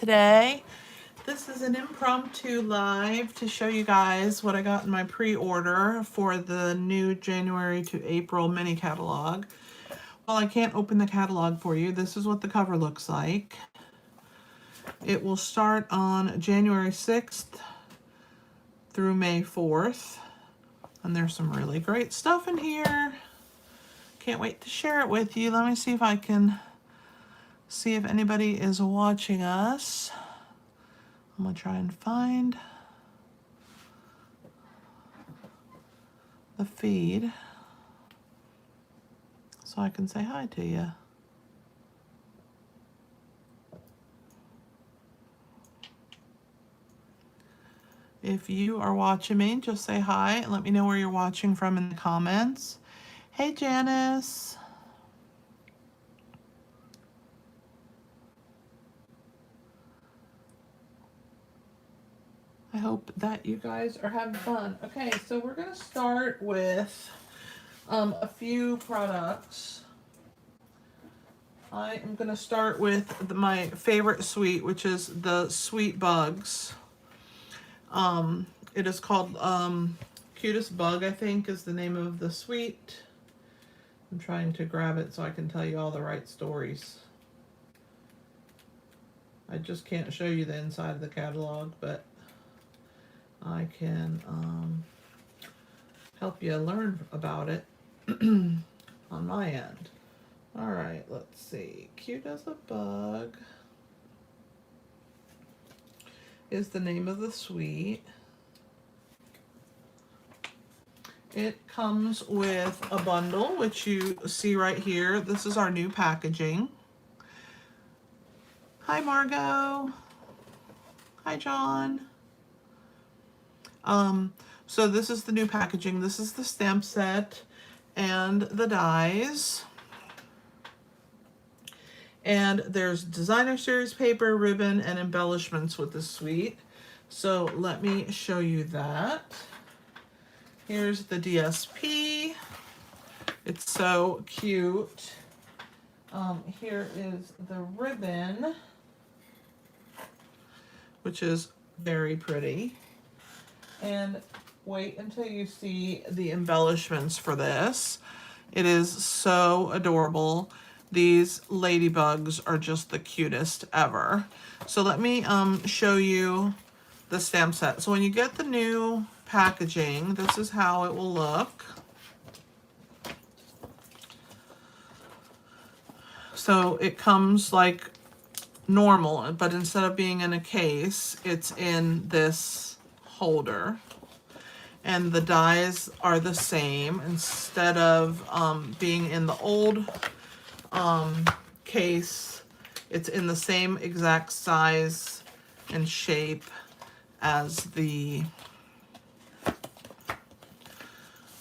today. This is an impromptu live to show you guys what I got in my pre-order for the new January to April mini catalog. Well, I can't open the catalog for you. This is what the cover looks like. It will start on January 6th through May 4th. And there's some really great stuff in here. Can't wait to share it with you. Let me see if I can see if anybody is watching us. I'm gonna try and find the feed so I can say hi to you. If you are watching me, just say hi and let me know where you're watching from in the comments. Hey, Janice. I hope that you guys are having fun. Okay, so we're gonna start with a few products. I am gonna start with my favorite sweet, which is the Sweet Bugs. It is called Cutest Bug, I think, is the name of the sweet. I'm trying to grab it so I can tell you all the right stories. I just can't show you the inside of the catalog, but I can help you learn about it on my end. All right, let's see. Cute as a Bug is the name of the sweet. It comes with a bundle, which you see right here. This is our new packaging. Hi, Margot. Hi, John. So this is the new packaging. This is the stamp set and the dies. And there's designer series paper, ribbon, and embellishments with this suite. So let me show you that. Here's the DSP. It's so cute. Here is the ribbon, which is very pretty. And wait until you see the embellishments for this. It is so adorable. These ladybugs are just the cutest ever. So let me show you the stamp set. So when you get the new packaging, this is how it will look. So it comes like normal, but instead of being in a case, it's in this holder. And the dies are the same. Instead of being in the old case, it's in the same exact size and shape as the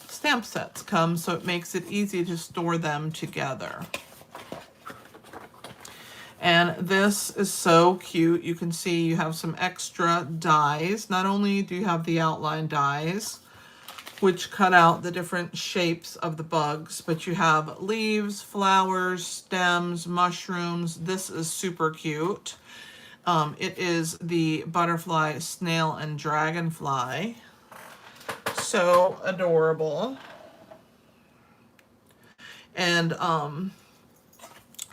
stamp sets come, so it makes it easy to store them together. And this is so cute. You can see you have some extra dies. Not only do you have the outline dies, which cut out the different shapes of the bugs, but you have leaves, flowers, stems, mushrooms. This is super cute. It is the butterfly, snail, and dragonfly. So adorable. And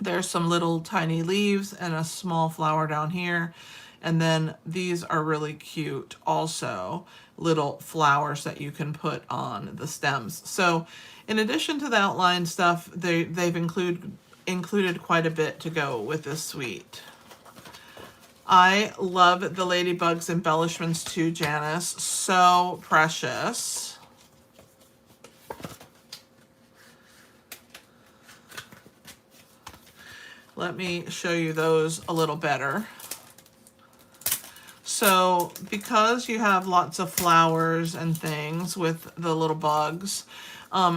there's some little tiny leaves and a small flower down here. And then these are really cute also, little flowers that you can put on the stems. So in addition to the outline stuff, they've included quite a bit to go with this suite. I love the Ladybugs embellishments too, Janice. So precious. Let me show you those a little better. So because you have lots of flowers and things with the little bugs,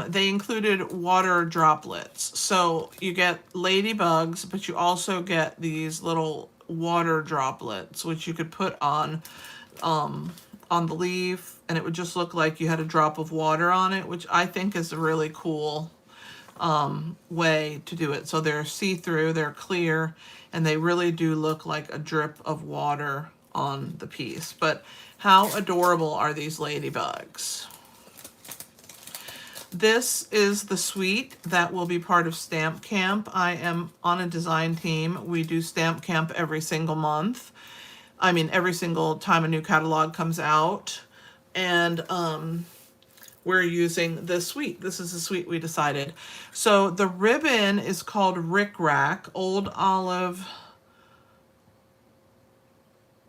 they included water droplets. So you get ladybugs, but you also get these little water droplets, which you could put on the leaf, and it would just look like you had a drop of water on it, which I think is really cool. way to do it. So they're see-through, they're clear, and they really do look like a drip of water on the piece. But how adorable are these ladybugs? This is the suite that will be part of Stamp Camp. I am on a design team. We do Stamp Camp every single month. I mean, every single time a new catalog comes out. And we're using this suite. This is the suite we decided. So the ribbon is called Rick Rack, Old Olive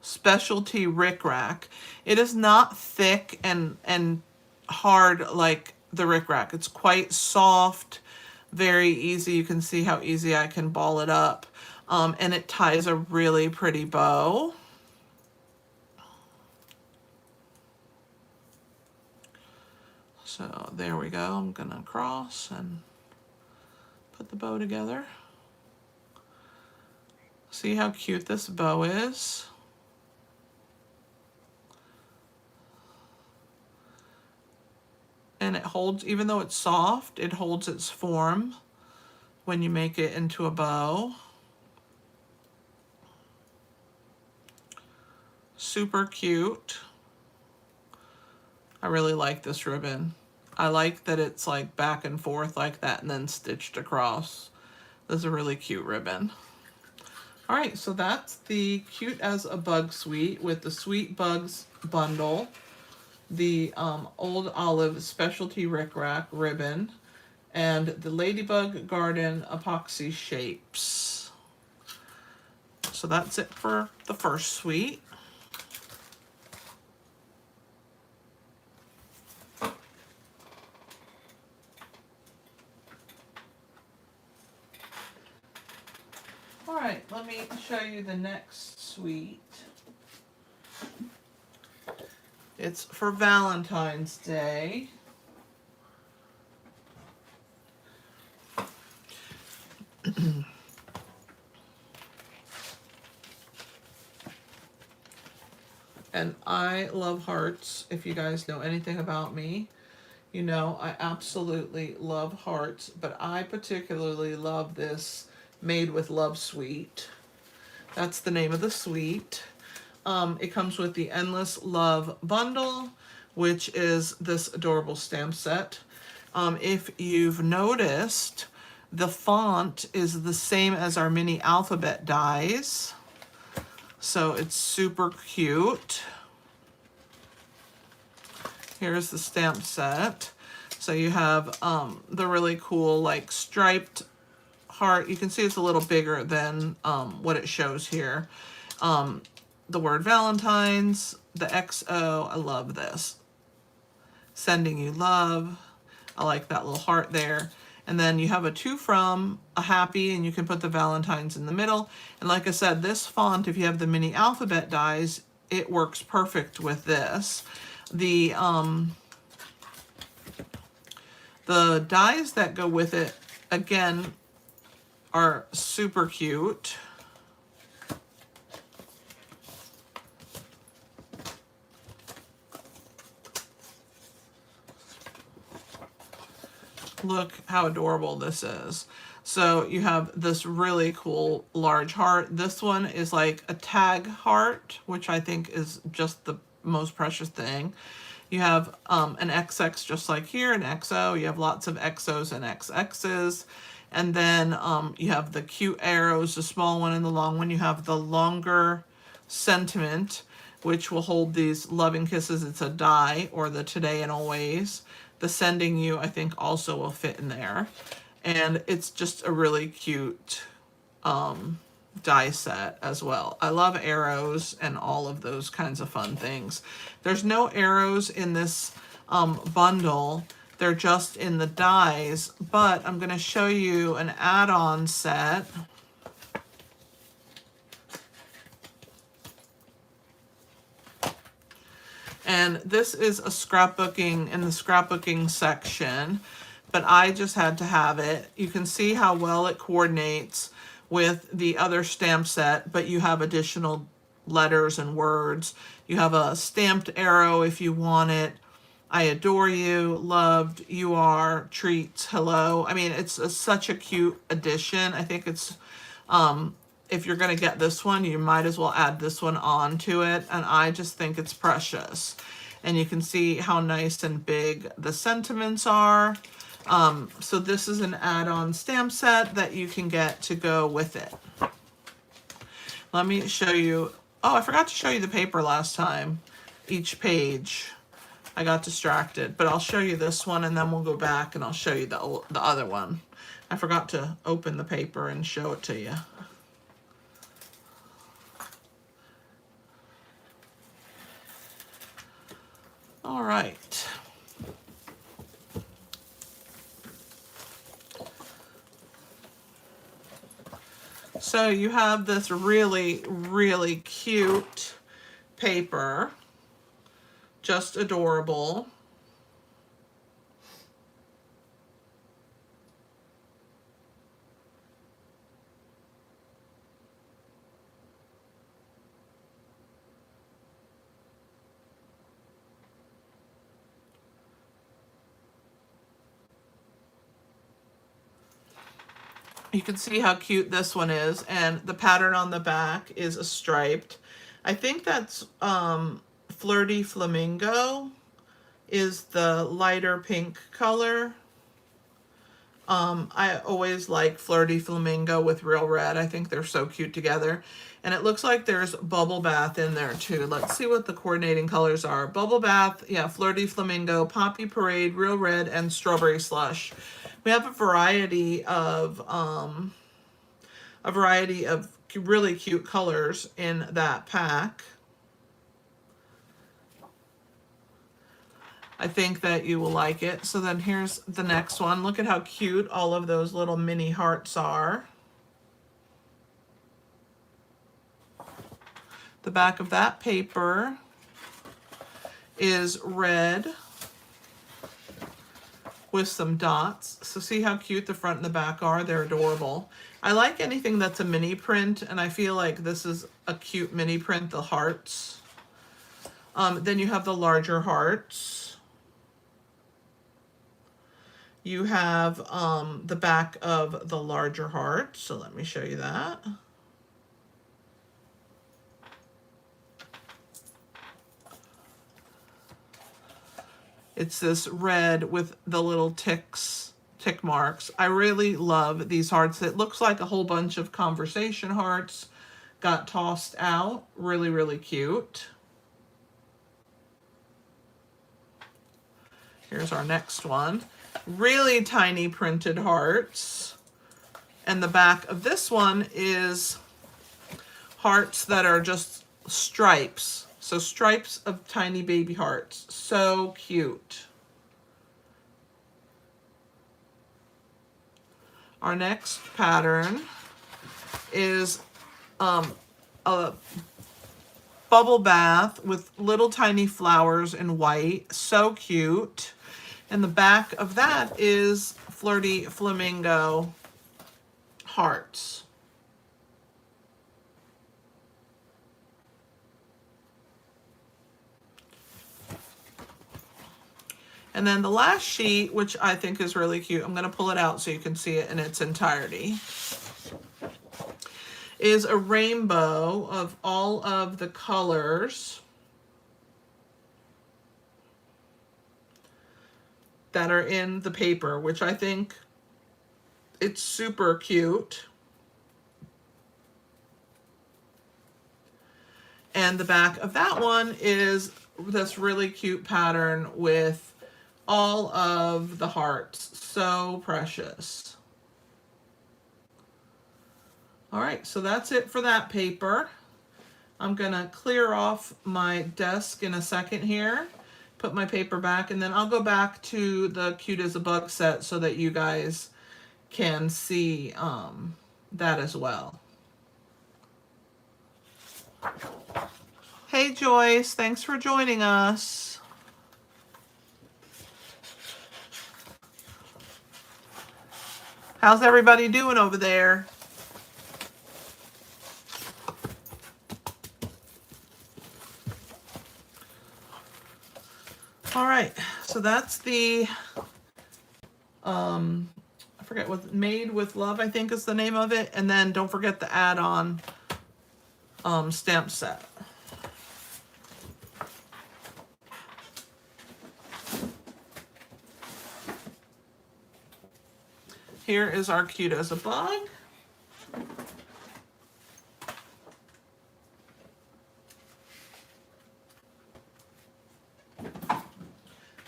Specialty Rick Rack. It is not thick and hard like the Rick Rack. It's quite soft, very easy. You can see how easy I can ball it up. And it ties a really pretty bow. So there we go. I'm gonna cross and put the bow together. See how cute this bow is? And it holds, even though it's soft, it holds its form when you make it into a bow. Super cute. I really like this ribbon. I like that it's like back and forth like that and then stitched across. This is a really cute ribbon. All right, so that's the Cute as a Bug suite with the Sweet Bugs bundle, the Old Olive Specialty Rick Rack ribbon, and the Ladybug Garden epoxy shapes. So that's it for the first suite. All right, let me show you the next suite. It's for Valentine's Day. And I love hearts. If you guys know anything about me, you know I absolutely love hearts, but I particularly love this Made with Love suite. That's the name of the suite. It comes with the Endless Love bundle, which is this adorable stamp set. If you've noticed, the font is the same as our mini alphabet dies. So it's super cute. Here's the stamp set. So you have the really cool like striped heart. You can see it's a little bigger than what it shows here. The word Valentine's, the XO, I love this. Sending you love. I like that little heart there. And then you have a to from, a happy, and you can put the Valentine's in the middle. And like I said, this font, if you have the mini alphabet dies, it works perfect with this. The dies that go with it, again, are super cute. Look how adorable this is. So you have this really cool large heart. This one is like a tag heart, which I think is just the most precious thing. You have an XX just like here, an XO. You have lots of XOs and XXs. And then you have the cute arrows, the small one and the long one. You have the longer sentiment, which will hold these loving kisses. It's a die, or the today and always. The sending you, I think, also will fit in there. And it's just a really cute die set as well. I love arrows and all of those kinds of fun things. There's no arrows in this bundle. They're just in the dies, but I'm going to show you an add-on set. And this is a scrapbooking in the scrapbooking section, but I just had to have it. You can see how well it coordinates with the other stamp set, but you have additional letters and words. You have a stamped arrow if you want it. I adore you, loved, you are, treats, hello. I mean, it's such a cute addition. I think it's, if you're going to get this one, you might as well add this one on to it. And I just think it's precious. And you can see how nice and big the sentiments are. So this is an add-on stamp set that you can get to go with it. Let me show you. Oh, I forgot to show you the paper last time. Each page. I got distracted, but I'll show you this one and then we'll go back and I'll show you the other one. I forgot to open the paper and show it to you. All right. So you have this really, really cute paper. Just adorable. You can see how cute this one is, and the pattern on the back is a striped. I think that's Flirty Flamingo is the lighter pink color. I always like Flirty Flamingo with Real Red. I think they're so cute together. And it looks like there's Bubble Bath in there too. Let's see what the coordinating colors are. Bubble Bath, yeah, Flirty Flamingo, Poppy Parade, Real Red, and Strawberry Slush. We have a variety of really cute colors in that pack. I think that you will like it. So then here's the next one. Look at how cute all of those little mini hearts are. The back of that paper is red with some dots. So see how cute the front and the back are? They're adorable. I like anything that's a mini print, and I feel like this is a cute mini print, the hearts. Then you have the larger hearts. You have the back of the larger heart. So let me show you that. It's this red with the little tick marks. I really love these hearts. It looks like a whole bunch of conversation hearts got tossed out. Really, really cute. Here's our next one. Really tiny printed hearts. And the back of this one is hearts that are just stripes. So stripes of tiny baby hearts. So cute. Our next pattern is a bubble bath with little tiny flowers in white. So cute. And the back of that is Flirty Flamingo hearts. And then the last sheet, which I think is really cute, I'm going to pull it out so you can see it in its entirety, is a rainbow of all of the colors that are in the paper, which I think it's super cute. And the back of that one is this really cute pattern with all of the hearts. So precious. All right, so that's it for that paper. I'm gonna clear off my desk in a second here, put my paper back, and then I'll go back to the Cute as a Bug set so that you guys can see that as well. Hey Joyce, thanks for joining us. How's everybody doing over there? All right, so that's the, I forget what, Made with Love, I think is the name of it. And then don't forget the add-on stamp set. Here is our Cute as a Bug.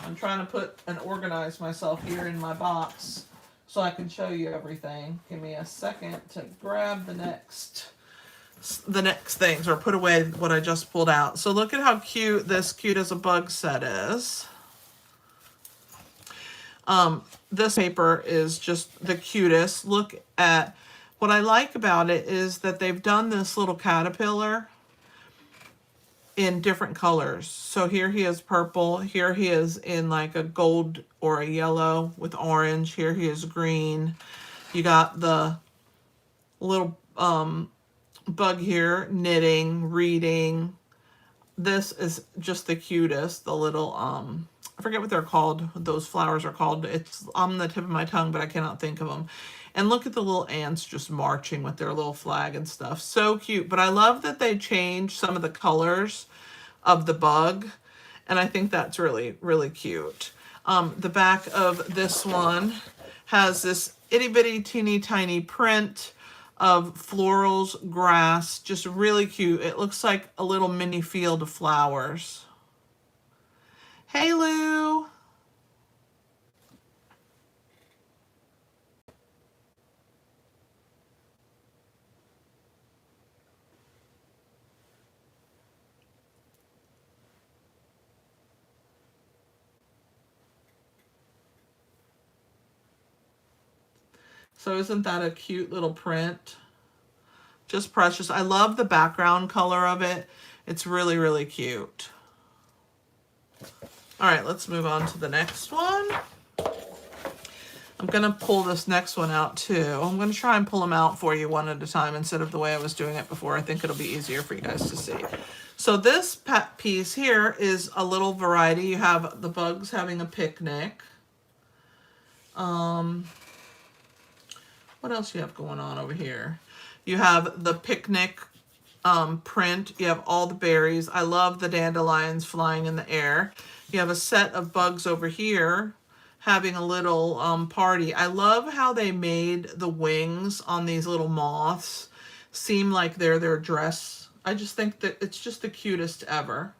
I'm trying to put and organize myself here in my box so I can show you everything. Give me a second to grab the next things, or put away what I just pulled out. So look at how cute this Cute as a Bug set is. This paper is just the cutest. Look at, what I like about it is that they've done this little caterpillar in different colors. So here he is purple, here he is in like a gold or a yellow with orange, here he is green. You got the little bug here knitting, reading. This is just the cutest, the little I forget what they're called, those flowers are called. It's on the tip of my tongue, but I cannot think of them. And look at the little ants just marching with their little flag and stuff. So cute. But I love that they changed some of the colors of the bug. And I think that's really, really cute. The back of this one has this itty bitty teeny tiny print of florals, grass, just really cute. It looks like a little mini field of flowers. Hey, Lou. So isn't that a cute little print? Just precious. I love the background color of it. It's really, really cute. All right, let's move on to the next one. I'm going to pull this next one out too. I'm going to try and pull them out for you one at a time instead of the way I was doing it before. I think it'll be easier for you guys to see. So this piece here is a little variety. You have the bugs having a picnic. What else you have going on over here? You have the picnic print. You have all the berries. I love the dandelions flying in the air. You have a set of bugs over here having a little party. I love how they made the wings on these little moths seem like they're their dress. I just think that it's just the cutest ever.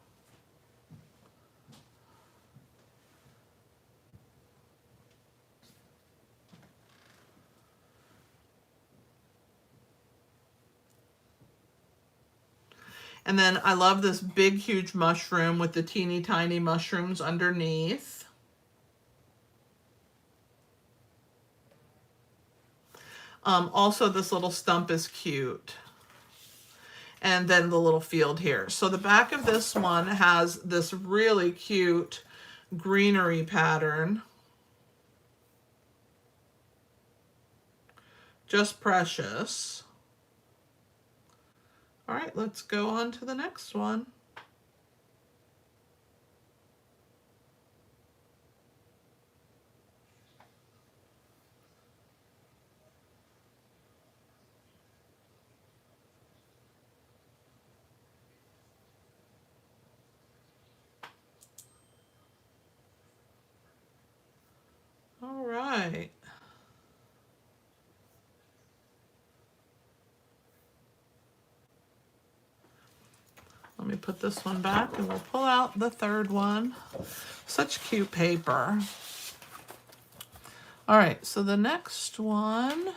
And then I love this big, huge mushroom with the teeny tiny mushrooms underneath. Also, this little stump is cute. And then the little field here. So the back of this one has this really cute greenery pattern. Just precious. All right, let's go on to the next one. All right. Let me put this one back and we'll pull out the third one. Such cute paper. All right, so the next one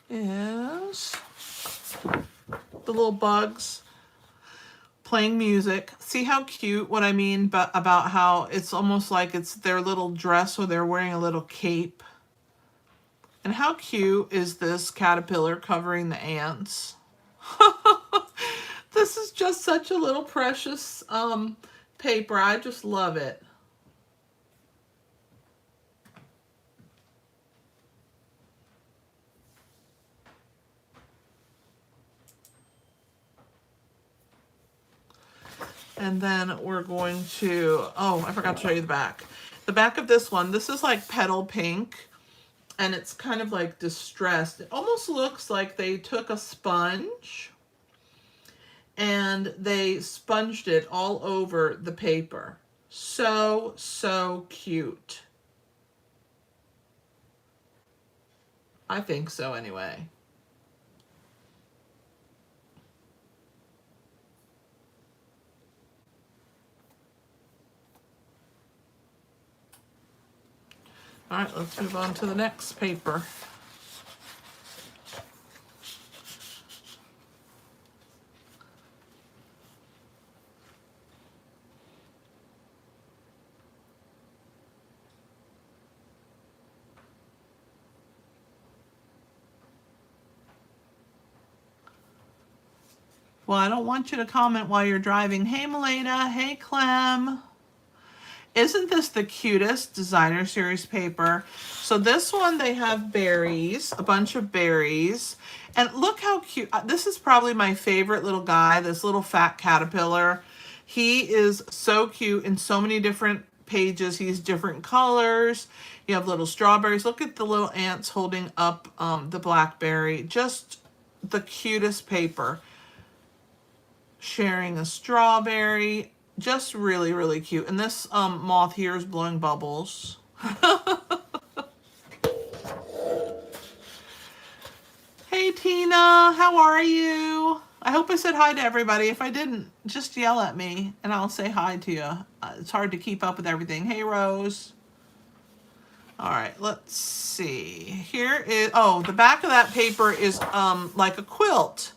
is the little bugs playing music. See how cute, what I mean about how it's almost like it's their little dress or they're wearing a little cape. And how cute is this caterpillar covering the ants? This is just such a little precious paper. I just love it. And then we're going to, oh, I forgot to show you the back. The back of this one, this is like petal pink, and it's kind of like distressed. It almost looks like they took a sponge and they sponged it all over the paper. So, so cute. I think so anyway. All right, let's move on to the next paper. Well, I don't want you to comment while you're driving. Hey, Melena. Hey, Clem. Isn't this the cutest designer series paper? So this one, they have berries, a bunch of berries. And look how cute. This is probably my favorite little guy, this little fat caterpillar. He is so cute in so many different pages. He's different colors. You have little strawberries. Look at the little ants holding up the blackberry. Just the cutest paper. Sharing a strawberry. Just really, really cute. And this moth here is blowing bubbles. Hey, Tina. How are you? I hope I said hi to everybody. If I didn't, just yell at me and I'll say hi to you. It's hard to keep up with everything. Hey, Rose. All right, let's see. Here is, oh, the back of that paper is like a quilt.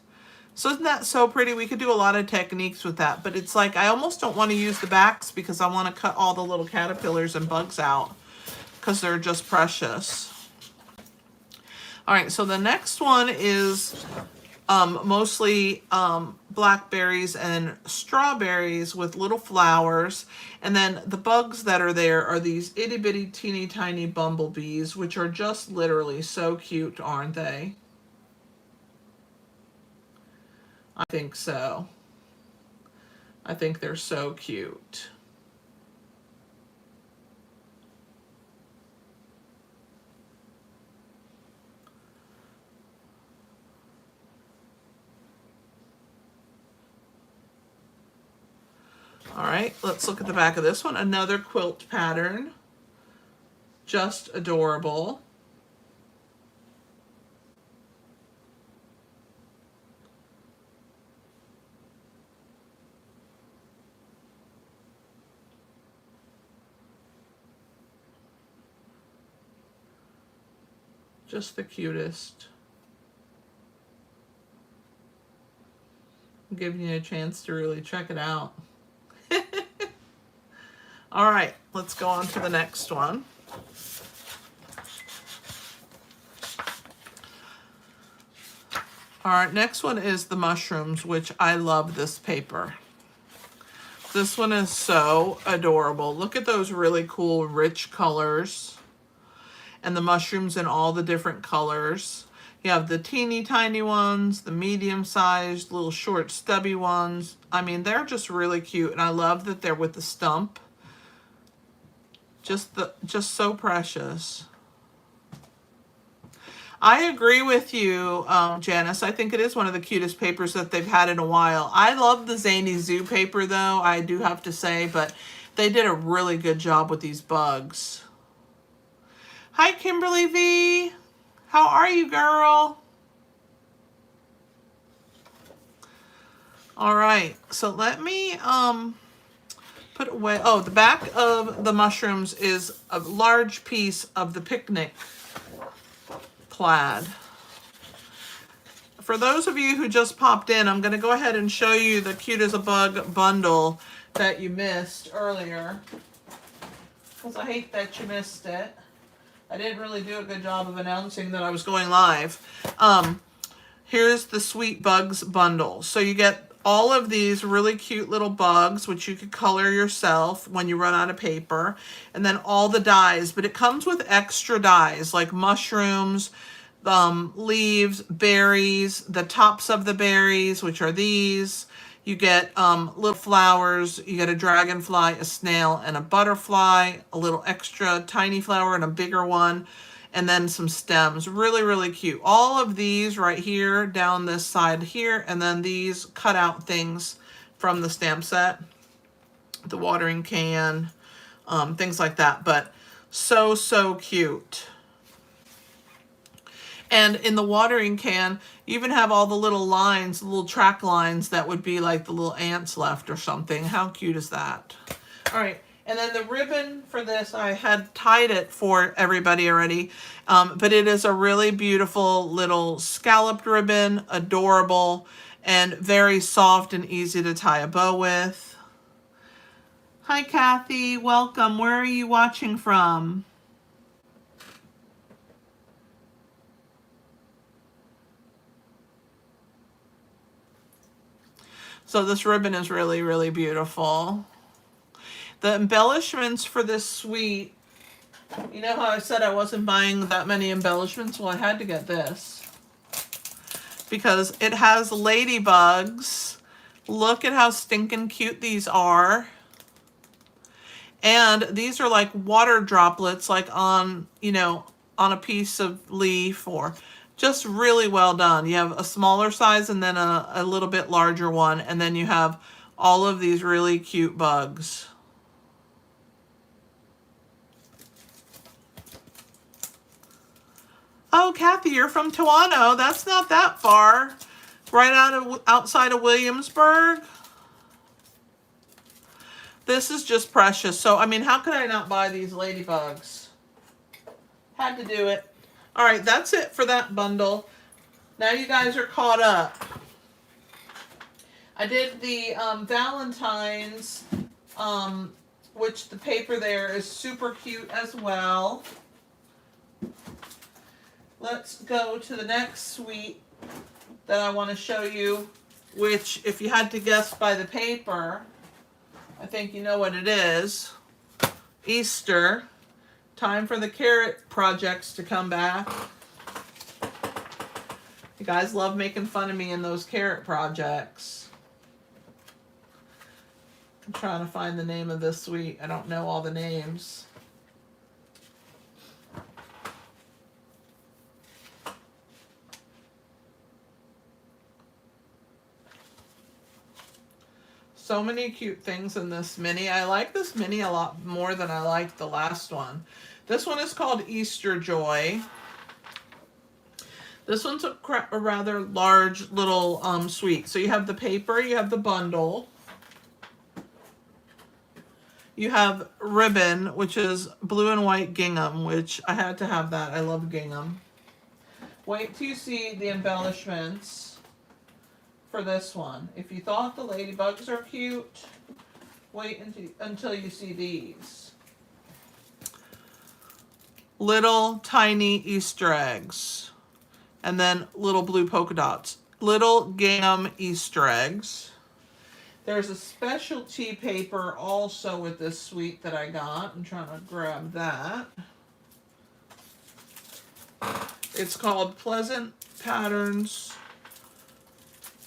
So isn't that so pretty? We could do a lot of techniques with that, but it's like I almost don't want to use the backs because I want to cut all the little caterpillars and bugs out because they're just precious. All right, so the next one is mostly blackberries and strawberries with little flowers. And then the bugs that are there are these itty bitty teeny tiny bumblebees, which are just literally so cute, aren't they? I think so. I think they're so cute. All right, let's look at the back of this one. Another quilt pattern. Just adorable. Just the cutest. I'm giving you a chance to really check it out. All right, let's go on to the next one. All right, next one is the mushrooms, which I love this paper. This one is so adorable. Look at those really cool, rich colors. And the mushrooms in all the different colors. You have the teeny tiny ones, the medium sized, little short stubby ones. I mean, they're just really cute. And I love that they're with the stump. Just so precious. I agree with you, Janice. I think it is one of the cutest papers that they've had in a while. I love the Zany Zoo paper, though, I do have to say, but they did a really good job with these bugs. Hi, Kimberly V. How are you, girl? All right, so let me put away. Oh, the back of the mushrooms is a large piece of the picnic plaid. For those of you who just popped in, I'm going to go ahead and show you the Cute as a Bug bundle that you missed earlier, because I hate that you missed it. I didn't really do a good job of announcing that I was going live. Here's the Sweet Bugs bundle. So you get all of these really cute little bugs, which you could color yourself when you run out of paper, and then all the dies. But it comes with extra dies like mushrooms, leaves, berries, the tops of the berries, which are these. You get little flowers. You get a dragonfly, a snail, and a butterfly, a little extra tiny flower and a bigger one, and then some stems. Really, really cute. All of these right here down this side here, and then these cutout things from the stamp set, the watering can, things like that. But so, so cute. And in the watering can, you even have all the little lines, the little track lines that would be like the little ants left or something. How cute is that? All right. And then the ribbon for this, I had tied it for everybody already. But it is a really beautiful little scalloped ribbon, adorable, and very soft and easy to tie a bow with. Hi, Kathy. Welcome. Where are you watching from? So this ribbon is really, really beautiful. The embellishments for this suite, you know how I said I wasn't buying that many embellishments? Well, I had to get this because it has ladybugs. Look at how stinking cute these are. And these are like water droplets, like on, you know, on a piece of leaf, or just really well done. You have a smaller size and then a little bit larger one. And then you have all of these really cute bugs. Oh, Kathy, you're from Toronto. That's not that far. Right outside of Williamsburg. This is just precious. So, I mean, how could I not buy these ladybugs? Had to do it. All right, that's it for that bundle. Now you guys are caught up. I did the Valentine's, which the paper there is super cute as well. Let's go to the next suite that I want to show you, which, if you had to guess by the paper, I think you know what it is. Easter. Time for the carrot projects to come back. You guys love making fun of me in those carrot projects. I'm trying to find the name of this suite. I don't know all the names. So many cute things in this mini. I like this mini a lot more than I liked the last one. This one is called Easter Joy. This one's a rather large little suite. So you have the paper, you have the bundle. You have ribbon, which is blue and white gingham, which I had to have that. I love gingham. Wait till you see the embellishments for this one. If you thought the ladybugs are cute, wait until you see these. Little tiny Easter eggs. And then little blue polka dots. Little gingham Easter eggs. There's a specialty paper also with this suite that I got. I'm trying to grab that. It's called Pleasant Patterns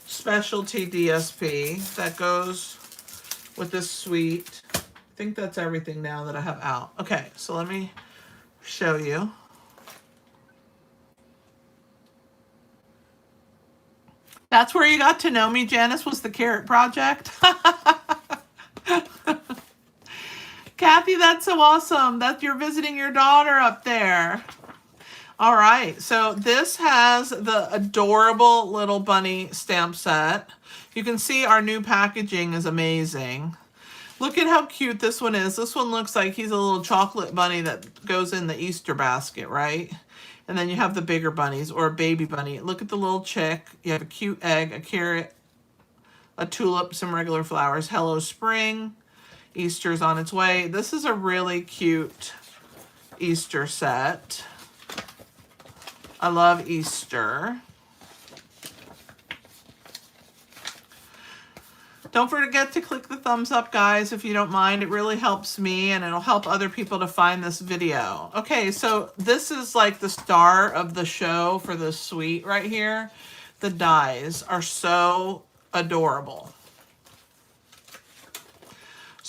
Specialty DSP. That goes with this suite. I think that's everything now that I have out. Okay, so let me show you. That's where you got to know me, Janice, was the carrot project. Kathy, that's so awesome that you're visiting your daughter up there. All right, so this has the adorable little bunny stamp set. You can see our new packaging is amazing. Look at how cute this one is. This one looks like he's a little chocolate bunny that goes in the Easter basket, right? And then you have the bigger bunnies, or a baby bunny. Look at the little chick. You have a cute egg, a carrot, a tulip, some regular flowers. Hello, spring. Easter's on its way. This is a really cute Easter set. I love Easter. Don't forget to click the thumbs up, guys, if you don't mind. It really helps me, and it'll help other people to find this video. Okay, so this is like the star of the show for this suite right here. The dies are so adorable.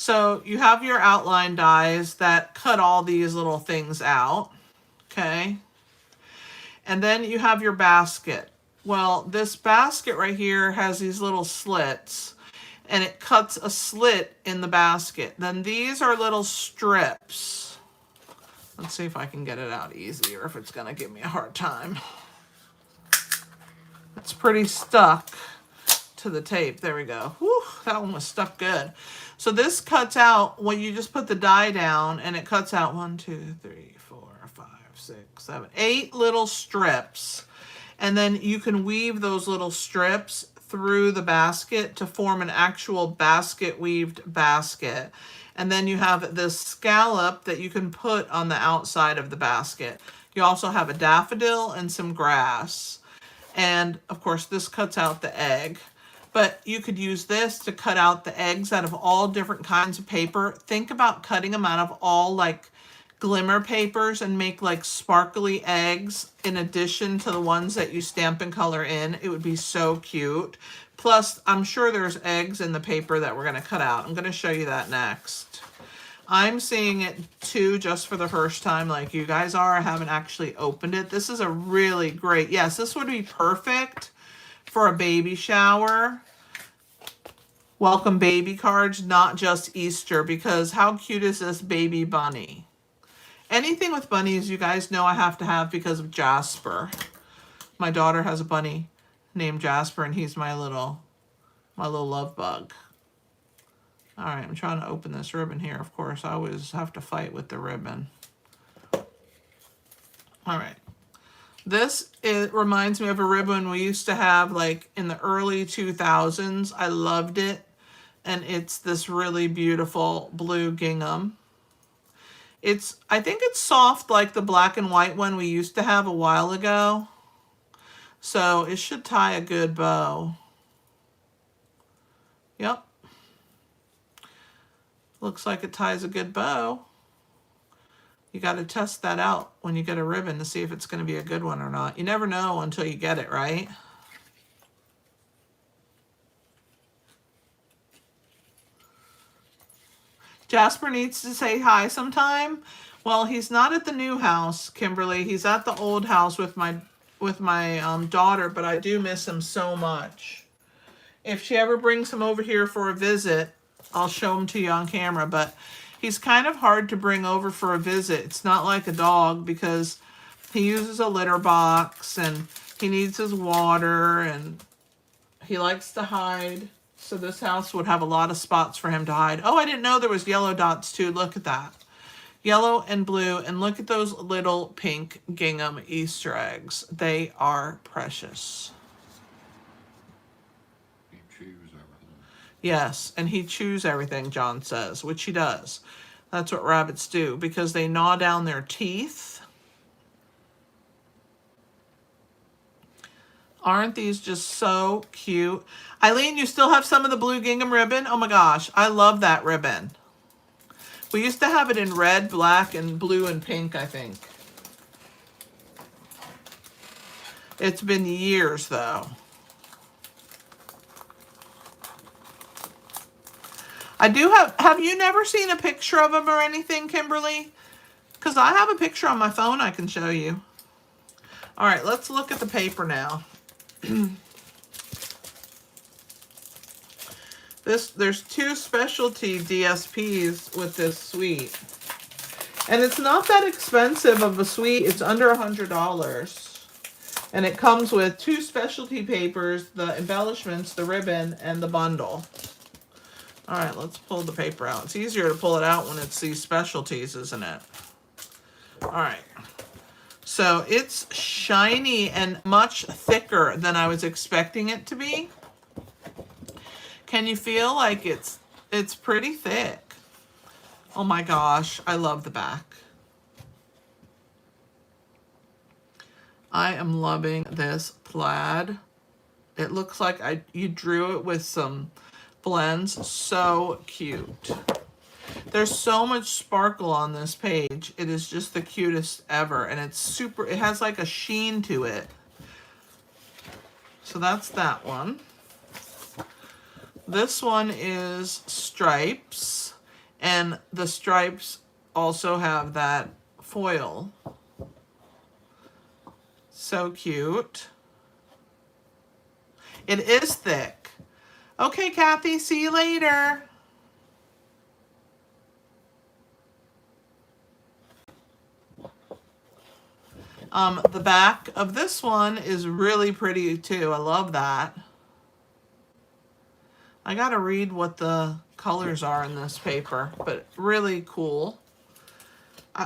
So you have your outline dies that cut all these little things out, okay? And then you have your basket. Well, this basket right here has these little slits, and it cuts a slit in the basket. Then these are little strips. Let's see if I can get it out easy or if it's gonna give me a hard time. It's pretty stuck to the tape. There we go. Whew, that one was stuck good. So this cuts out, when you just put the die down, and it cuts out 1, 2, 3, 4, 5, 6, 7, 8 little strips. And then you can weave those little strips through the basket to form an actual basket weaved basket. And then you have this scallop that you can put on the outside of the basket. You also have a daffodil and some grass. And of course this cuts out the egg. But you could use this to cut out the eggs out of all different kinds of paper. Think about cutting them out of all like glimmer papers and make like sparkly eggs in addition to the ones that you stamp and color in. It would be so cute. Plus, I'm sure there's eggs in the paper that we're going to cut out. I'm going to show you that next. I'm seeing it too just for the first time like you guys are. I haven't actually opened it. This is a really great, yes, this would be perfect for a baby shower. Welcome baby cards, not just Easter, because how cute is this baby bunny? Anything with bunnies, you guys know I have to have because of Jasper. My daughter has a bunny named Jasper, and he's my little love bug. All right, I'm trying to open this ribbon here. Of course, I always have to fight with the ribbon. All right. This reminds me of a ribbon we used to have like in the early 2000s. I loved it. And it's this really beautiful blue gingham. I think it's soft like the black and white one we used to have a while ago. So it should tie a good bow. Yep. Looks like it ties a good bow. You got to test that out when you get a ribbon to see if it's going to be a good one or not. You never know until you get it, right? Jasper needs to say hi sometime. Well, he's not at the new house, Kimberly. He's at the old house with my daughter, but I do miss him so much. If she ever brings him over here for a visit, I'll show him to you on camera, but he's kind of hard to bring over for a visit. It's not like a dog because he uses a litter box and he needs his water and he likes to hide. So this house would have a lot of spots for him to hide. Oh, I didn't know there was yellow dots too. Look at that. Yellow and blue. And look at those little pink gingham Easter eggs. They are precious. He chews everything. Yes, and he chews everything, John says, which he does. That's what rabbits do because they gnaw down their teeth. Aren't these just so cute? Eileen, you still have some of the blue gingham ribbon? Oh my gosh, I love that ribbon. We used to have it in red, black, and blue and pink, I think. It's been years though. I do have you never seen a picture of them or anything, Kimberly? Because I have a picture on my phone I can show you. All right, let's look at the paper now. There's 2 specialty DSPs with this suite. And it's not that expensive of a suite. It's under $100. And it comes with 2 specialty papers, the embellishments, the ribbon, and the bundle. All right, let's pull the paper out. It's easier to pull it out when it's these specialties, isn't it? All right. So it's shiny and much thicker than I was expecting it to be. Can you feel like it's pretty thick? Oh my gosh, I love the back. I am loving this plaid. It looks like you drew it with some blends. So cute. There's so much sparkle on this page. It is just the cutest ever. And it's super, it has like a sheen to it. So that's that one. This one is stripes. And the stripes also have that foil. So cute. It is thick. Okay, Kathy, see you later. The back of this one is really pretty too. I love that. I gotta read what the colors are in this paper, but really cool.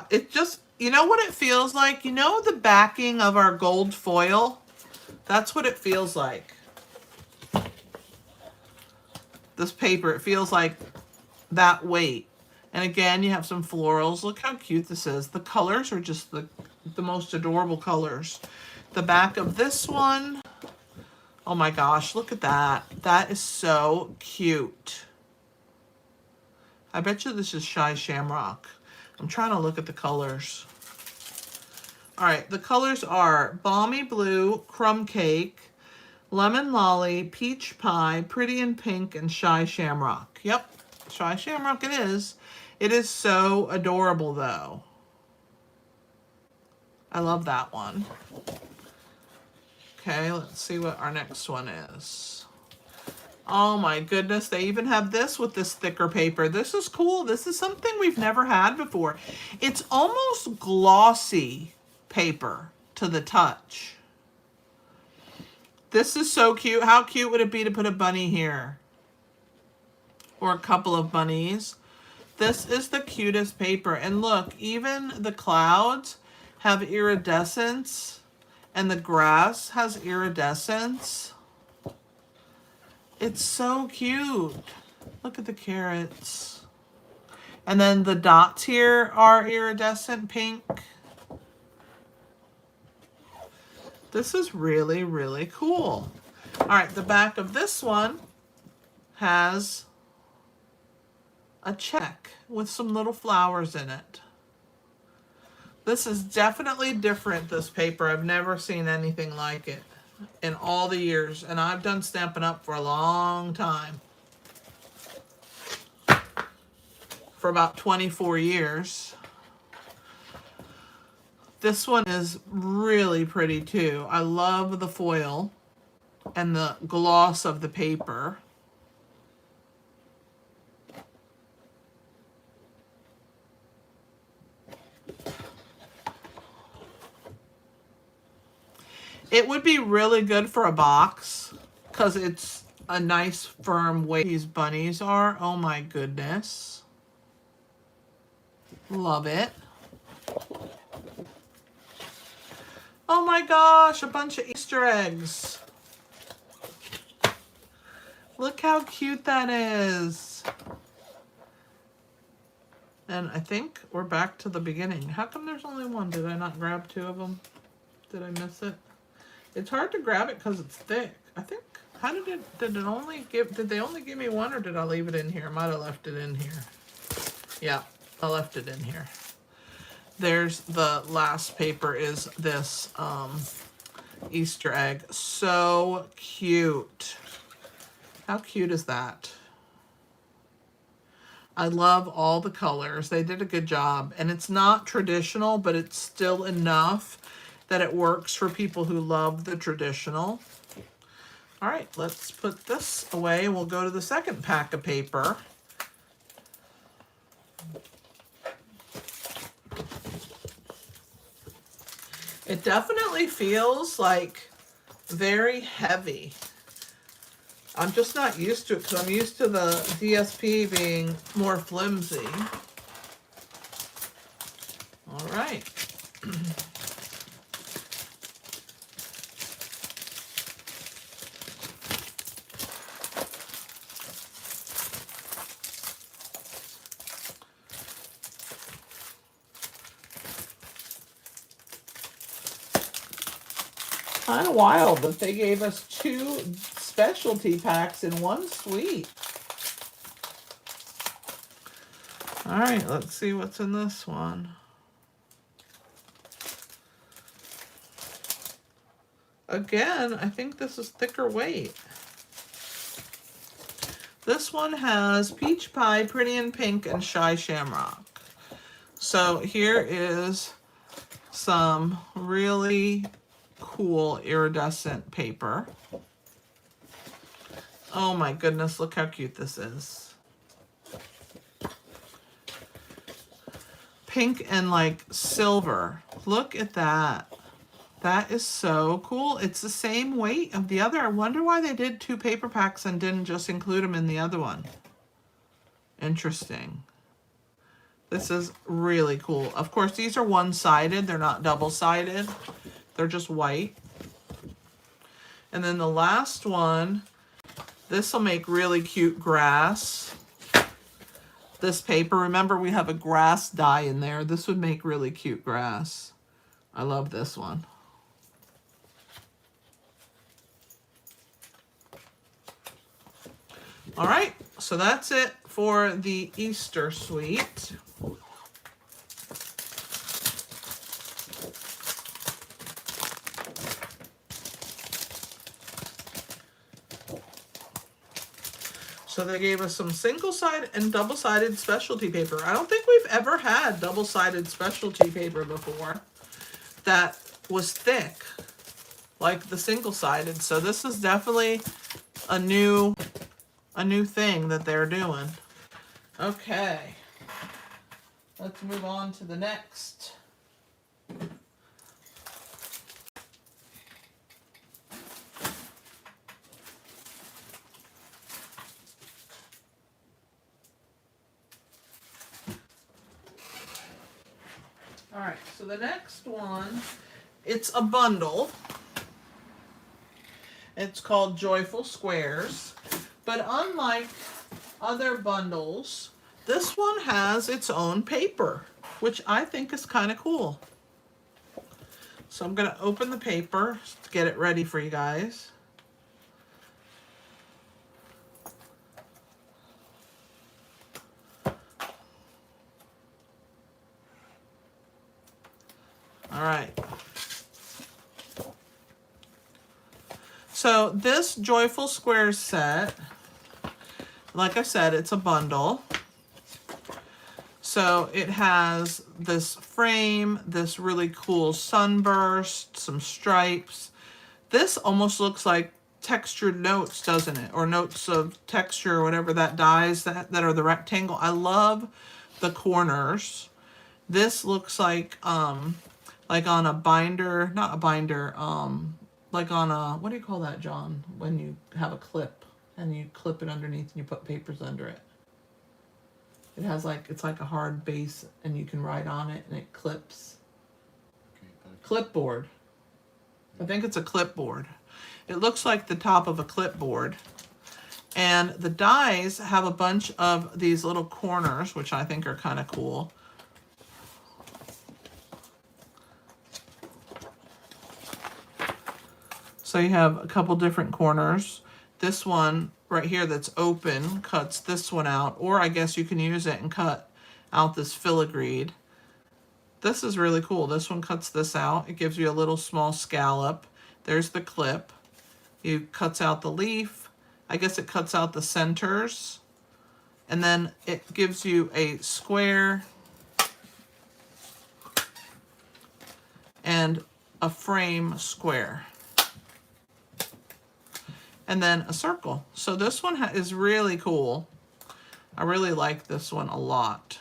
It just, you know what it feels like? You know the backing of our gold foil? That's what it feels like. This paper, it feels like that weight. And again, you have some florals. Look how cute this is. The colors are just the most adorable colors. The back of this one, oh my gosh, look at that. That is so cute. I bet you this is Shy Shamrock. I'm trying to look at the colors. All right, the colors are Balmy Blue, Crumb Cake, Lemon Lolly, Peach Pie, Pretty in Pink, and Shy Shamrock. Yep, Shy Shamrock it is. It is so adorable though. I love that one. Okay, let's see what our next one is. Oh my goodness, they even have this with this thicker paper. This is cool. This is something we've never had before. It's almost glossy paper to the touch. This is so cute. How cute would it be to put a bunny here? Or a couple of bunnies. This is the cutest paper. And look, even the clouds have iridescence. And the grass has iridescence. It's so cute. Look at the carrots. And then the dots here are iridescent pink. This is really, really cool. All right, the back of this one has a check with some little flowers in it. This is definitely different, this paper. I've never seen anything like it in all the years. And I've done Stampin' Up! For a long time. For about 24 years. This one is really pretty too. I love the foil and the gloss of the paper. It would be really good for a box because it's a nice firm weight. These bunnies are. Oh my goodness. Love it. Oh my gosh, a bunch of Easter eggs. Look how cute that is. And I think we're back to the beginning. How come there's only one? Did I not grab two of them? Did I miss it? It's hard to grab it because it's thick. I think, how did they only give me one, or did I leave it in here? I might have left it in here. Yeah, I left it in here. There's the last paper is this Easter egg. So cute. How cute is that? I love all the colors. They did a good job. And it's not traditional, but it's still enough that it works for people who love the traditional. All right, let's put this away. We'll go to the second pack of paper. It definitely feels like very heavy. I'm just not used to it because I'm used to the DSP being more flimsy. All right. Kind of wild that they gave us two specialty packs in one suite. All right, let's see what's in this one. Again, I think this is thicker weight. This one has Peach Pie, Pretty in Pink, and Shy Shamrock. So here is some really cool iridescent paper. Oh my goodness, look how cute this is. Pink and like silver. Look at that. That is so cool. It's the same weight of the other. I wonder why they did 2 paper packs and didn't just include them in the other one. Interesting. This is really cool. Of course, these are one-sided. They're not double-sided. They're just white. And then the last one, this will make really cute grass. This paper, remember we have a grass dye in there. This would make really cute grass. I love this one. All right, so that's it for the Easter suite. So they gave us some single-sided and double-sided specialty paper. I don't think we've ever had double-sided specialty paper before that was thick like the single-sided. So this is definitely a new thing that they're doing. Okay, let's move on to the next. All right, so the next one, it's a bundle. It's called Joyful Squares. But unlike other bundles, this one has its own paper, which I think is kind of cool. So I'm going to open the paper to get it ready for you guys. All right. So this Joyful Squares set, like I said, it's a bundle. So it has this frame, this really cool sunburst, some stripes. This almost looks like textured notes, doesn't it? Or notes of texture, or whatever that dies that are the rectangle. I love the corners. This looks like on a binder, not a binder, like on a, what do you call that, John? When you have a clip and you clip it underneath and you put papers under it. It has like, it's like a hard base and you can write on it and it clips. Clipboard. I think it's a clipboard. It looks like the top of a clipboard. And the dies have a bunch of these little corners, which I think are kind of cool. So you have a couple different corners. This one right here that's open cuts this one out, or I guess you can use it and cut out this filigreed. This is really cool. This one cuts this out. It gives you a little small scallop. There's the clip. It cuts out the leaf. I guess it cuts out the centers. And then it gives you a square and a frame square. And then a circle. So this one is really cool. I really like this one a lot.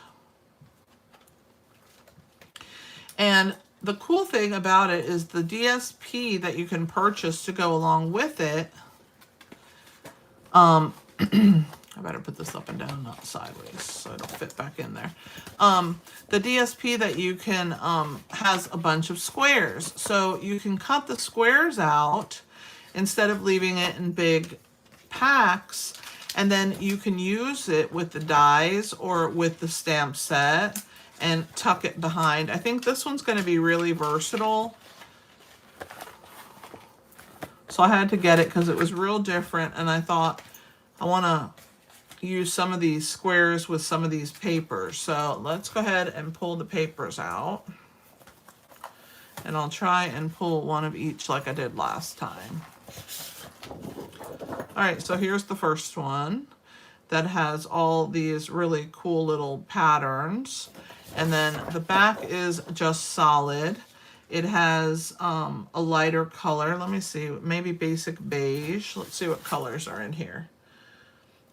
And the cool thing about it is the DSP that you can purchase to go along with it. I better put this up and down, not sideways, so it'll fit back in there. The DSP that you can has a bunch of squares. So you can cut the squares out instead of leaving it in big packs, and then you can use it with the dies or with the stamp set and tuck it behind. I think this one's going to be really versatile. So I had to get it because it was real different, and I thought I want to use some of these squares with some of these papers. So let's go ahead and pull the papers out. And I'll try and pull one of each like I did last time. All right, so here's the first one. that has all these really cool little patterns. And then the back is just solid. It has a lighter color. Let me see, maybe basic beige. Let's see what colors are in here.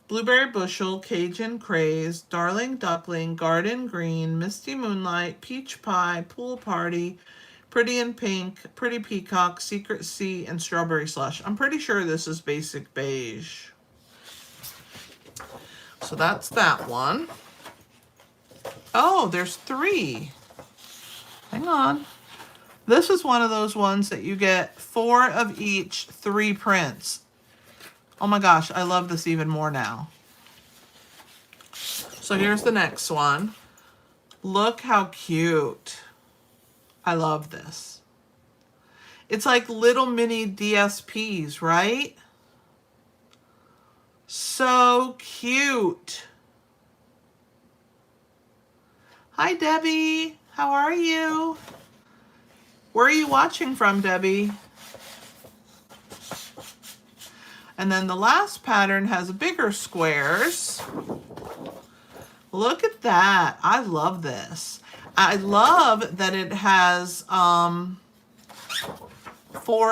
Blueberry Bushel, Cajun Craze, Darling Duckling, Garden Green, Misty Moonlight, Peach Pie, Pool Party, Pretty in Pink, Pretty Peacock, Secret Sea, and Strawberry Slush. I'm pretty sure this is basic beige. So that's that one. Oh, there's 3. Hang on. This is one of those ones that you get 4 of each, 3 prints. Oh my gosh, I love this even more now. So here's the next one. Look how cute. I love this. It's like little mini DSPs, right? So cute. Hi, Debbie. How are you? Where are you watching from, Debbie? And then the last pattern has bigger squares. Look at that. I love this. I love that it has 4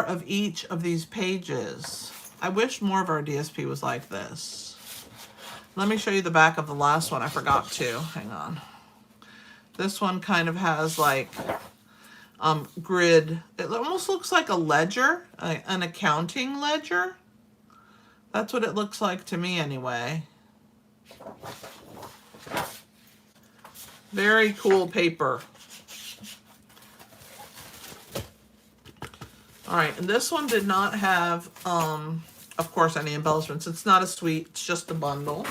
of each of these pages. I wish more of our DSP was like this. Let me show you the back of the last one. I forgot to. Hang on. This one kind of has like grid. It almost looks like a ledger, an accounting ledger. That's what it looks like to me anyway. Very cool paper. All right, and this one did not have, of course, any embellishments. It's not a suite, it's just a bundle.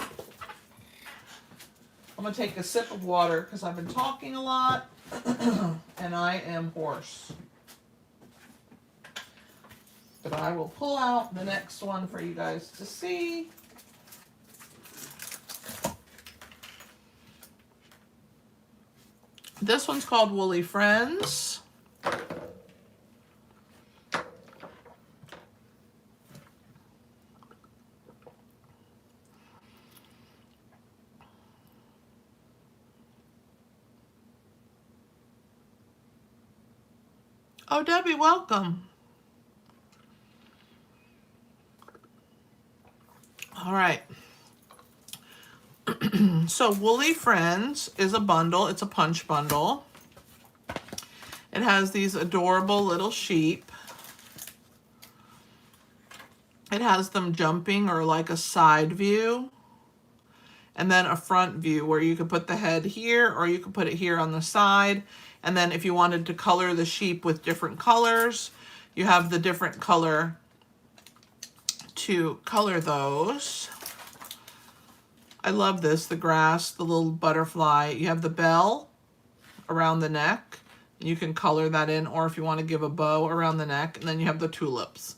I'm gonna take a sip of water because I've been talking a lot and I am hoarse. But I will pull out the next one for you guys to see. This one's called Woolly Friends. Oh, Debbie, welcome. All right. So Woolly Friends is a bundle. It's a punch bundle. It has these adorable little sheep. It has them jumping or like a side view. And then a front view where you could put the head here or you could put it here on the side. And then if you wanted to color the sheep with different colors, you have the different color to color those. I love this, the grass, the little butterfly. You have the bell around the neck. You can color that in, or if you want to give a bow around the neck, and then you have the tulips.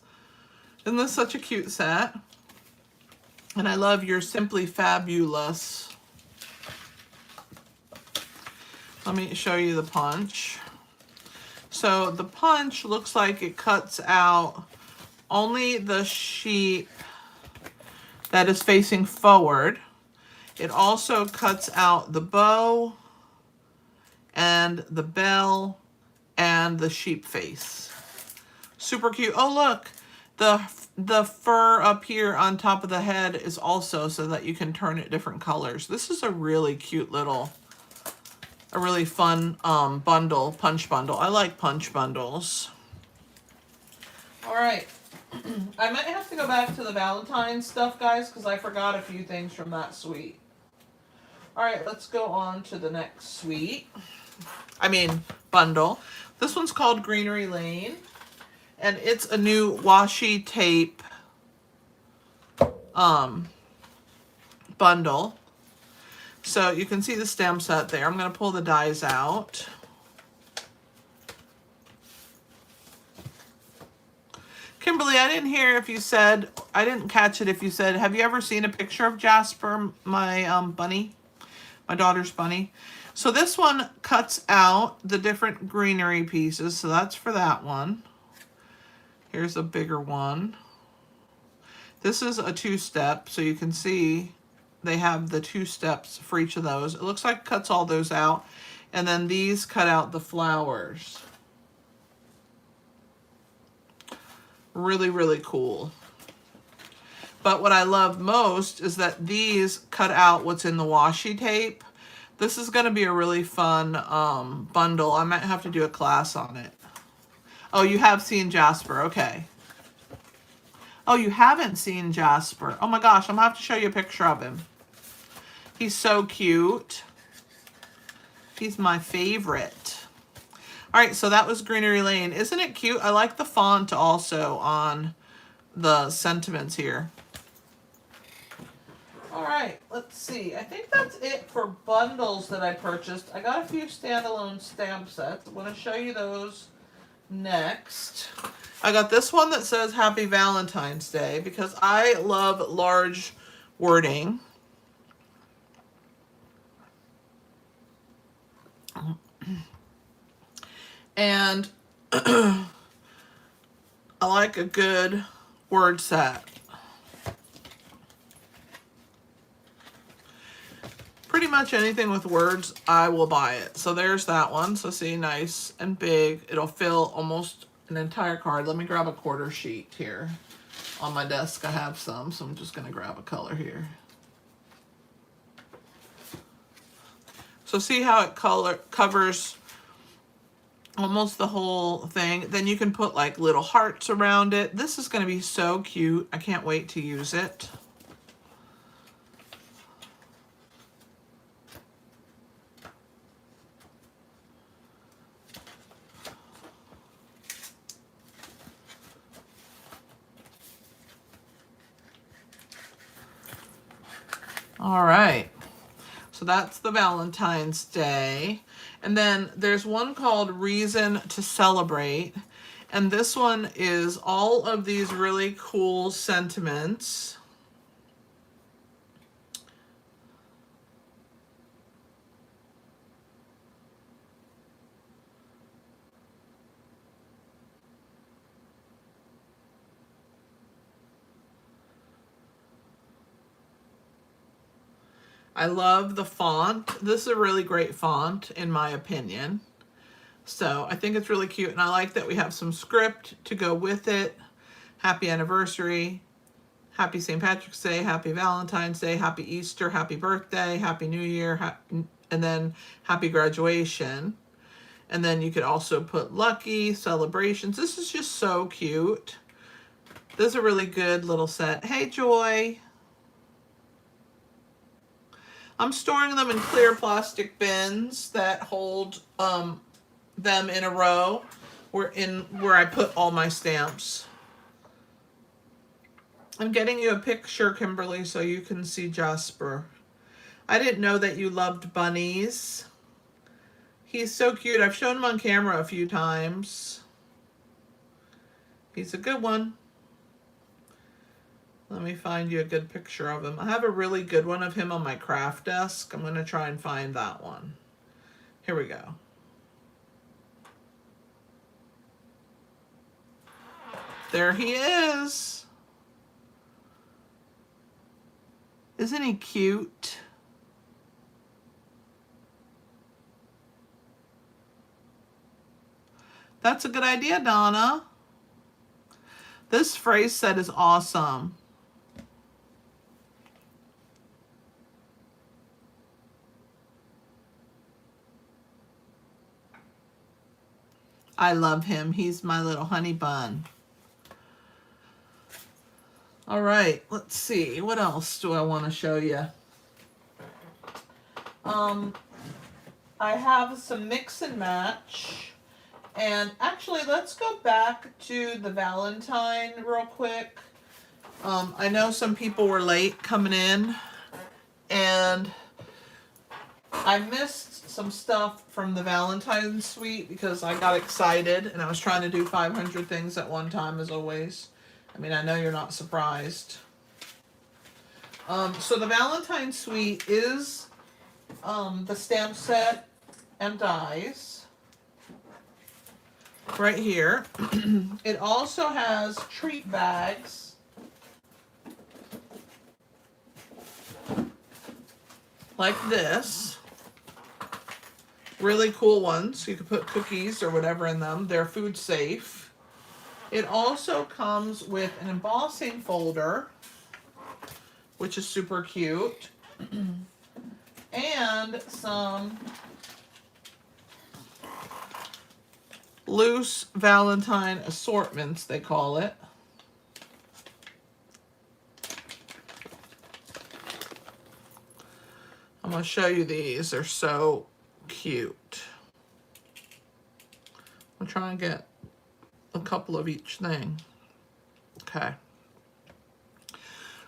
Isn't this such a cute set? And I love your Simply Fabulous. Let me show you the punch. So the punch looks like it cuts out only the sheep that is facing forward. It also cuts out the bow and the bell and the sheep face. Super cute. Oh, look, the fur up here on top of the head is also so that you can turn it different colors. This is a really cute little, a really fun bundle, punch bundle. I like punch bundles. All right. I might have to go back to the Valentine's stuff, guys, because I forgot a few things from that suite. All right, let's go on to the next suite. Bundle. This one's called Greenery Lane, and it's a new washi tape bundle. So you can see the stem set there. I'm going to pull the dies out. Kimberly, I didn't hear if you said, I didn't catch it if you said, have you ever seen a picture of Jasper, my bunny? My daughter's bunny. So this one cuts out the different greenery pieces. So that's for that one. Here's a bigger one. This is a 2-step. So you can see they have the 2 steps for each of those. It looks like it cuts all those out. And then these cut out the flowers. Really, really cool. But what I love most is that these cut out what's in the washi tape. This is going to be a really fun bundle. I might have to do a class on it. Oh, you have seen Jasper. Okay. Oh, you haven't seen Jasper. Oh my gosh, I'm going to have to show you a picture of him. He's so cute. He's my favorite. All right, so that was Greenery Lane. Isn't it cute? I like the font also on the sentiments here. All right, let's see. I think that's it for bundles that I purchased. I got a few standalone stamp sets. I'm going to show you those next. I got this one that says Happy Valentine's Day because I love large wording. And I like a good word set. Pretty much anything with words, I will buy it. So there's that one. So see, nice and big. It'll fill almost an entire card. Let me grab a quarter sheet here. On my desk I have some, so I'm just going to grab a color here. So see how it covers almost the whole thing. Then you can put like little hearts around it. This is going to be so cute. I can't wait to use it. All right, so that's the Valentine's Day. And then there's one called Reason to Celebrate. And this one is all of these really cool sentiments. I love the font. This is a really great font, in my opinion. So I think it's really cute, and I like that we have some script to go with it. Happy anniversary, happy St. Patrick's Day, happy Valentine's Day, happy Easter, happy birthday, happy New Year, and then happy graduation. And then you could also put lucky, celebrations. This is just so cute. This is a really good little set. Hey, Joy. I'm storing them in clear plastic bins that hold them in a row where I put all my stamps. I'm getting you a picture, Kimberly, so you can see Jasper. I didn't know that you loved bunnies. He's so cute. I've shown him on camera a few times. He's a good one. Let me find you a good picture of him. I have a really good one of him on my craft desk. I'm going to try and find that one. Here we go. There he is. Isn't he cute? That's a good idea, Donna. This phrase set is awesome. I love him. He's my little honey bun. All right, let's see. What else do I want to show you? I have some mix and match. And actually, let's go back to the Valentine real quick. I know some people were late coming in, and I missed some stuff from the Valentine suite because I got excited and I was trying to do 500 things at one time, as always. I mean, I know you're not surprised. So the Valentine suite is the stamp set and dies right here. It also has treat bags. like this. Really cool ones. You can put cookies or whatever in them. They're food safe. It also comes with an embossing folder, which is super cute, and some loose Valentine assortments, they call it. I'm going to show you these. They're so cute. I'll try and get a couple of each thing. Okay.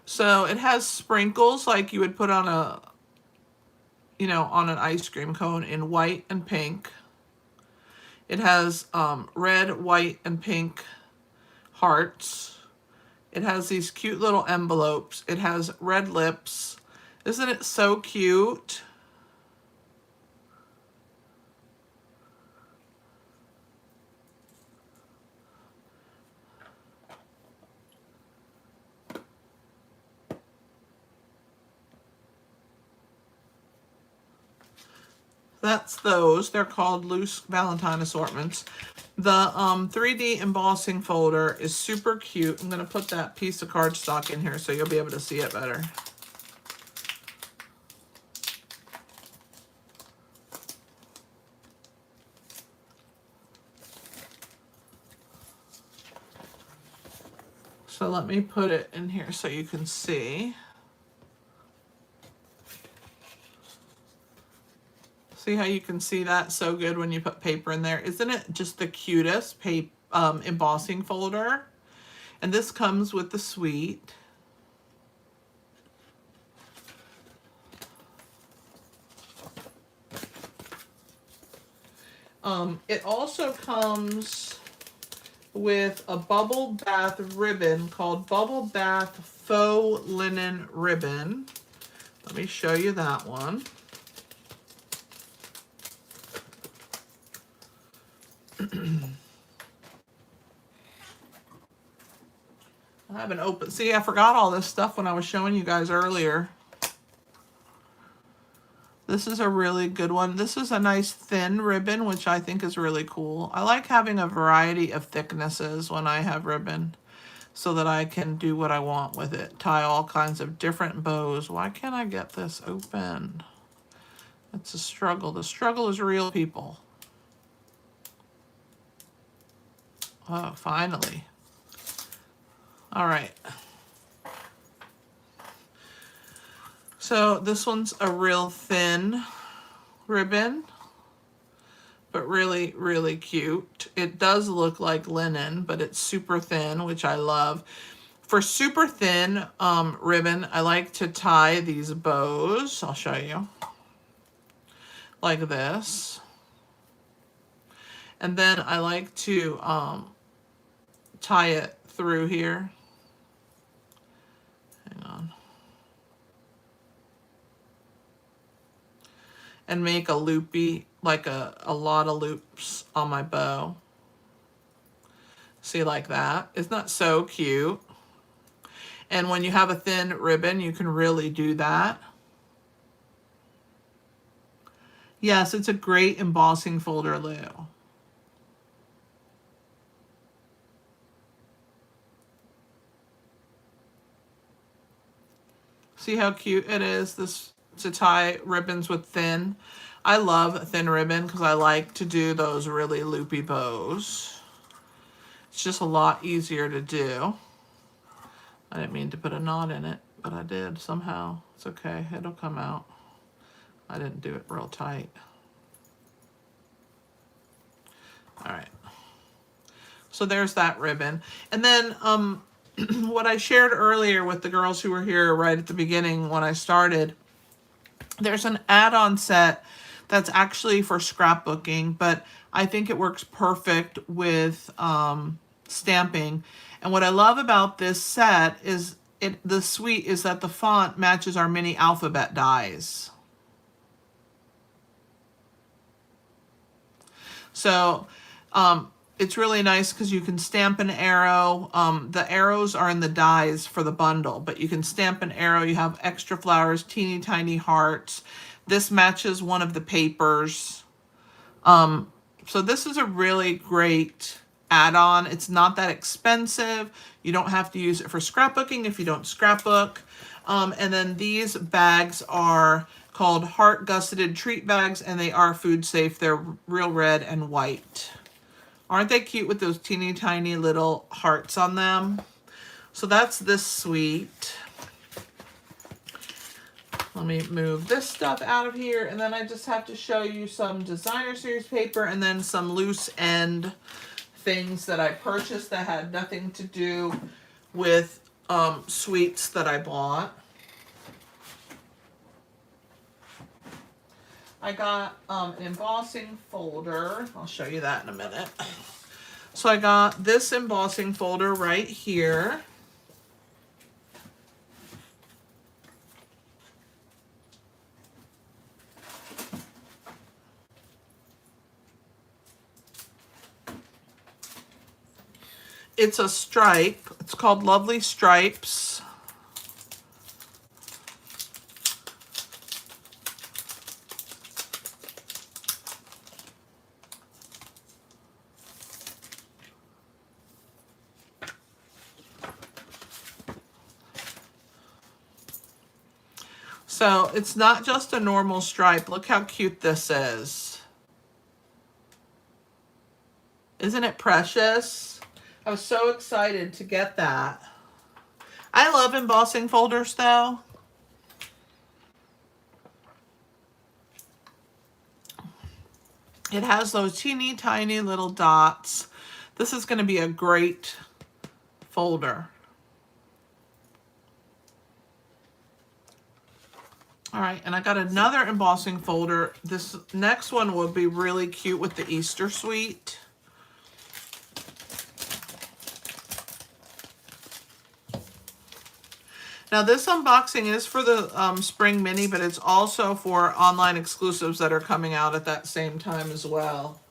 So it has sprinkles like you would put on a, on an ice cream cone in white and pink. It has red, white, and pink hearts. It has these cute little envelopes. It has red lips. Isn't it so cute? That's those. They're called loose Valentine assortments. The 3D embossing folder is super cute. I'm going to put that piece of cardstock in here so you'll be able to see it better. So let me put it in here so you can see. See how you can see that so good when you put paper in there? Isn't it just the cutest embossing folder? And this comes with the suite. It also comes with a bubble bath ribbon called Bubble Bath Faux Linen Ribbon. Let me show you that one. I haven't opened. See, I forgot all this stuff when I was showing you guys earlier. This is a really good one. This is a nice thin ribbon, which I think is really cool. I like having a variety of thicknesses when I have ribbon so that I can do what I want with it. Tie all kinds of different bows. Why can't I get this open? It's a struggle. The struggle is real, people. Oh, finally. All right. So this one's a real thin ribbon, but really, really cute. It does look like linen, but it's super thin, which I love. For super thin ribbon, I like to tie these bows. I'll show you. Like this. And then I like to tie it through here. Hang on. And make a loopy, like a lot of loops on my bow. See, like that. Isn't that so cute? And when you have a thin ribbon, you can really do that. Yes, it's a great embossing folder, Lou. See how cute it is, this to tie ribbons with thin. I love thin ribbon because I like to do those really loopy bows. It's just a lot easier to do. I didn't mean to put a knot in it, but I did somehow. It's okay, it'll come out. I didn't do it real tight. All right. So there's that ribbon. And then what I shared earlier with the girls who were here right at the beginning when I started, there's an add-on set that's actually for scrapbooking, but I think it works perfect with stamping. And what I love about this set is the suite is that the font matches our mini alphabet dies. So it's really nice because you can stamp an arrow. The arrows are in the dies for the bundle, but you can stamp an arrow. You have extra flowers, teeny tiny hearts. This matches one of the papers. So this is a really great add-on. It's not that expensive. You don't have to use it for scrapbooking if you don't scrapbook. And then these bags are called Heart Gusseted Treat Bags, and they are food safe. They're real red and white. Aren't they cute with those teeny tiny little hearts on them? So that's this suite. Let me move this stuff out of here, and then I just have to show you some designer series paper and then some loose end things that I purchased that had nothing to do with suites that I bought. I got an embossing folder. I'll show you that in a minute. So I got this embossing folder right here. It's a stripe. It's called Lovely Stripes. So it's not just a normal stripe. Look how cute this is. Isn't it precious? I was so excited to get that. I love embossing folders though. It has those teeny tiny little dots. This is going to be a great folder. All right, and I got another embossing folder. This next one will be really cute with the Easter suite. Now this unboxing is for the Spring Mini, but it's also for online exclusives that are coming out at that same time as well.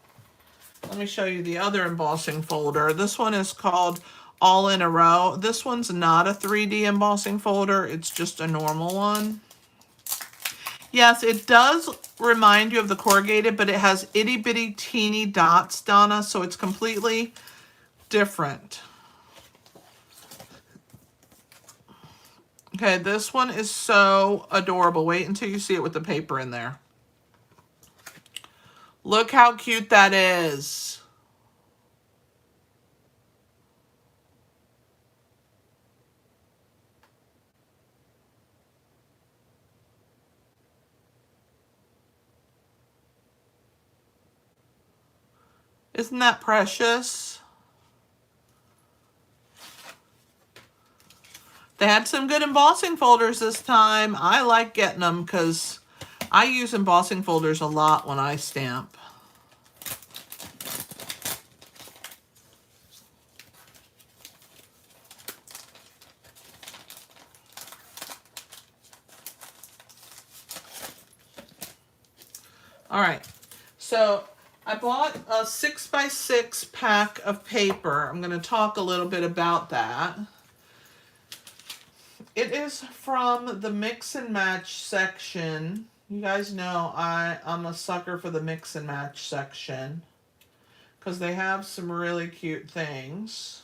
Let me show you the other embossing folder. This one is called All in a Row. This one's not a 3D embossing folder. It's just a normal one. Yes, it does remind you of the corrugated, but it has itty bitty teeny dots, Donna, so it's completely different. Okay, this one is so adorable. Wait until you see it with the paper in there. Look how cute that is. Isn't that precious? They had some good embossing folders this time. I like getting them because I use embossing folders a lot when I stamp. All right, so I bought a 6x6 pack of paper. I'm going to talk a little bit about that. It is from the mix and match section. You guys know I'm a sucker for the mix and match section because they have some really cute things.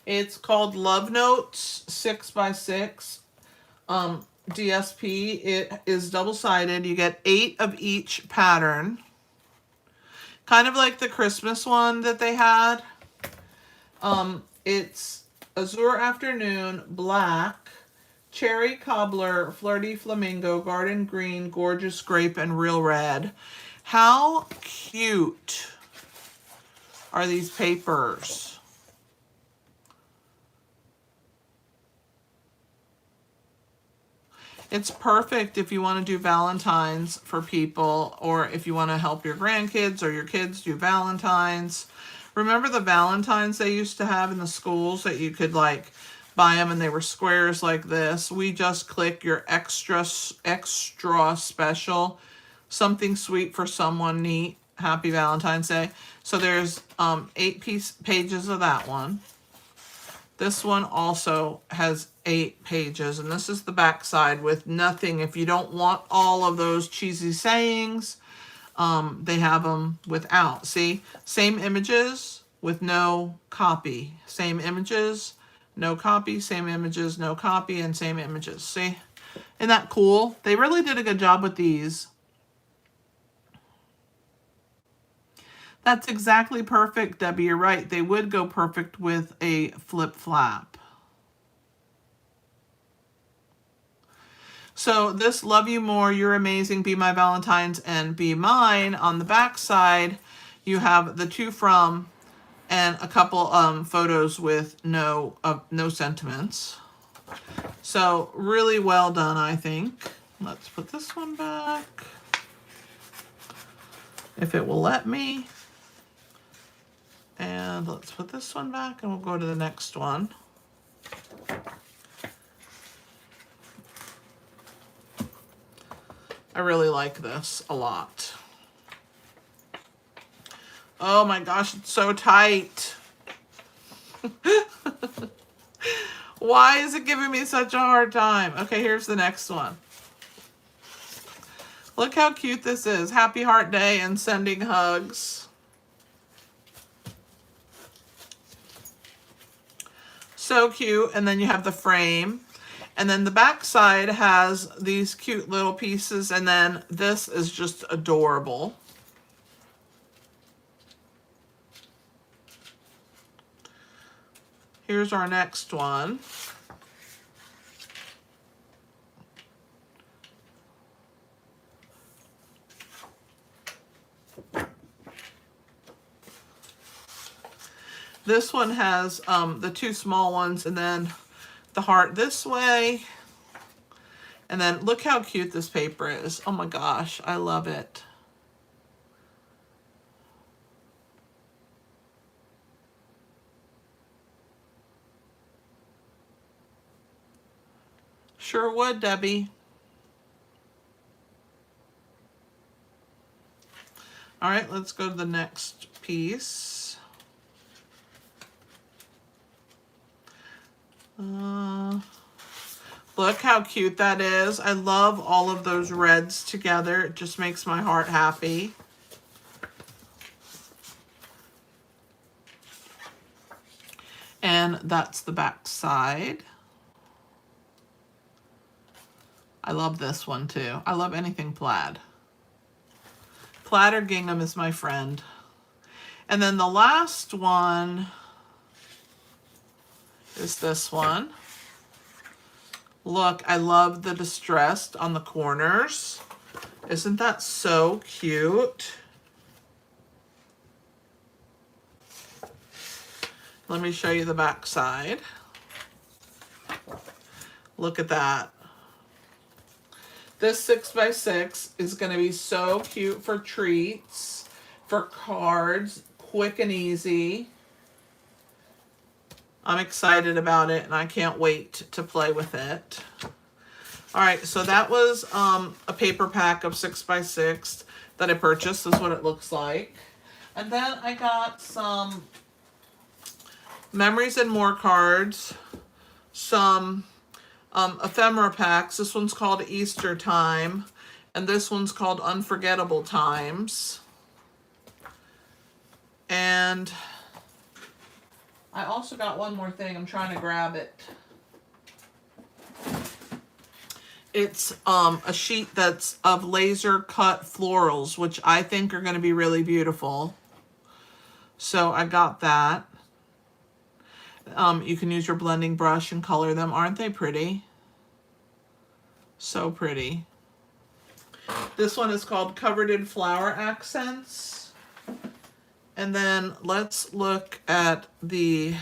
It's called Love Notes 6x6 DSP. It is double-sided. You get 8 of each pattern. Kind of like the Christmas one that they had. It's Azure Afternoon, Black, Cherry Cobbler, Flirty Flamingo, Garden Green, Gorgeous Grape, and Real Red. How cute are these papers? It's perfect if you want to do Valentine's for people, or if you want to help your grandkids or your kids do Valentine's. Remember the Valentines they used to have in the schools that you could like buy them and they were squares like this? We just click your extra special, something sweet for someone neat. Happy Valentine's Day. So there's 8 pages of that one. This one also has 8 pages, and this is the back side with nothing. If you don't want all of those cheesy sayings, they have them without. See, same images with no copy. Same images, no copy, same images, no copy, and same images. See, isn't that cool? They really did a good job with these. That's exactly perfect, Debbie. You're right. They would go perfect with a flip flap. So this Love You More, You're Amazing, Be My Valentine's, and Be Mine. On the back side, you have the to from and a couple photos with no sentiments. So really well done, I think. Let's put this one back. If it will let me. And let's put this one back and we'll go to the next one. I really like this a lot. Oh my gosh, it's so tight. Why is it giving me such a hard time? Okay, here's the next one. Look how cute this is. Happy Heart Day and sending hugs. So cute. And then you have the frame. And then the back side has these cute little pieces. And then this is just adorable. Here's our next one. This one has the 2 small ones and then the heart this way. And then look how cute this paper is. Oh my gosh, I love it. Sure would, Debbie. All right, let's go to the next piece. Look how cute that is. I love all of those reds together. It just makes my heart happy. And that's the back side. I love this one too. I love anything plaid. Plaid or gingham is my friend. And then the last one is this one. Look, I love the distressed on the corners. Isn't that so cute? Let me show you the back side. Look at that. This 6x6 is going to be so cute for treats, for cards, quick and easy. I'm excited about it and I can't wait to play with it. All right, so that was a paper pack of 6x6 that I purchased. This is what it looks like. And then I got some Memories and More cards, some ephemera packs. This one's called Easter Time, and this one's called Unforgettable Times. And I also got one more thing. I'm trying to grab it. It's a sheet that's of laser cut florals, which I think are going to be really beautiful. So I got that. You can use your blending brush and color them. Aren't they pretty? So pretty. This one is called Covered in Flower Accents. And then let's look at the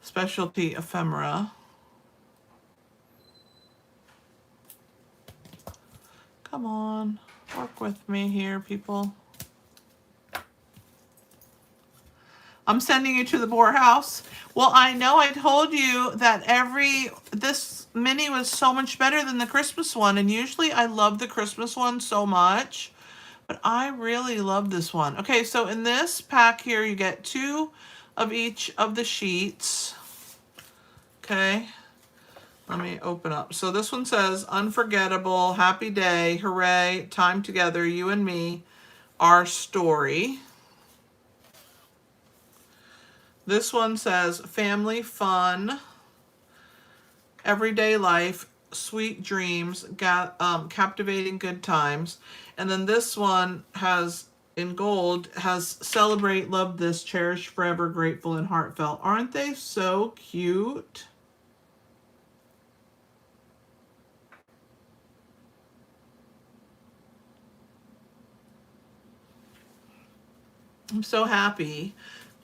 specialty ephemera. Come on, work with me here, people. I'm sending you to the poorhouse. Well, I know I told you that this mini was so much better than the Christmas one, and usually I love the Christmas one so much, But I really love this one. Okay, so in this pack here, you get 2 of each of the sheets. Okay, let me open up. So this one says, unforgettable, happy day, hooray, time together, you and me, our story. This one says, family fun, everyday life, sweet dreams, captivating good times. And then this one has, in gold, has celebrate, love this, cherish forever, grateful and heartfelt. Aren't they so cute? I'm so happy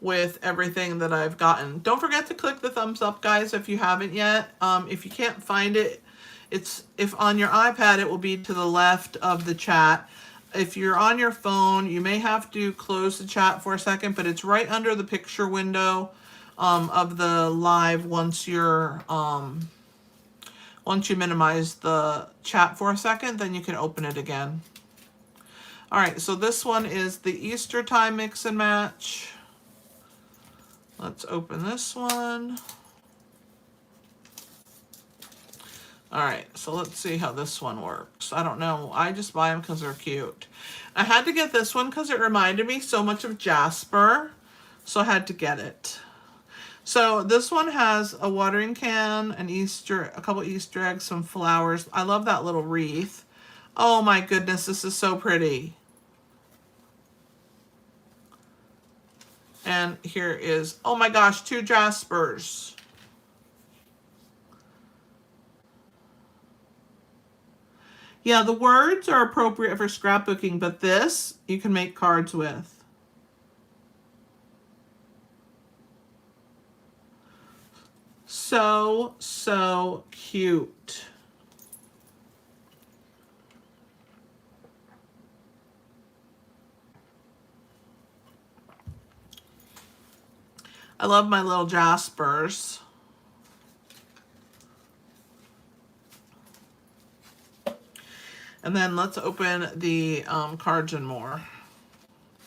with everything that I've gotten. Don't forget to click the thumbs up, guys, if you haven't yet. If you can't find it, if on your iPad, it will be to the left of the chat. If you're on your phone, you may have to close the chat for a second, but it's right under the picture window of the live once you minimize the chat for a second, then you can open it again. All right, so this one is the Easter time mix and match. Let's open this one. All right, so let's see how this one works. I don't know. I just buy them because they're cute. I had to get this one because it reminded me so much of Jasper, so I had to get it. So this one has a watering can, a couple Easter eggs, some flowers. I love that little wreath. Oh my goodness, this is so pretty. And here is, oh my gosh, 2 Jaspers. Yeah, the words are appropriate for scrapbooking, but this you can make cards with. So, so cute. I love my little Jaspers. And then let's open the Cards and More.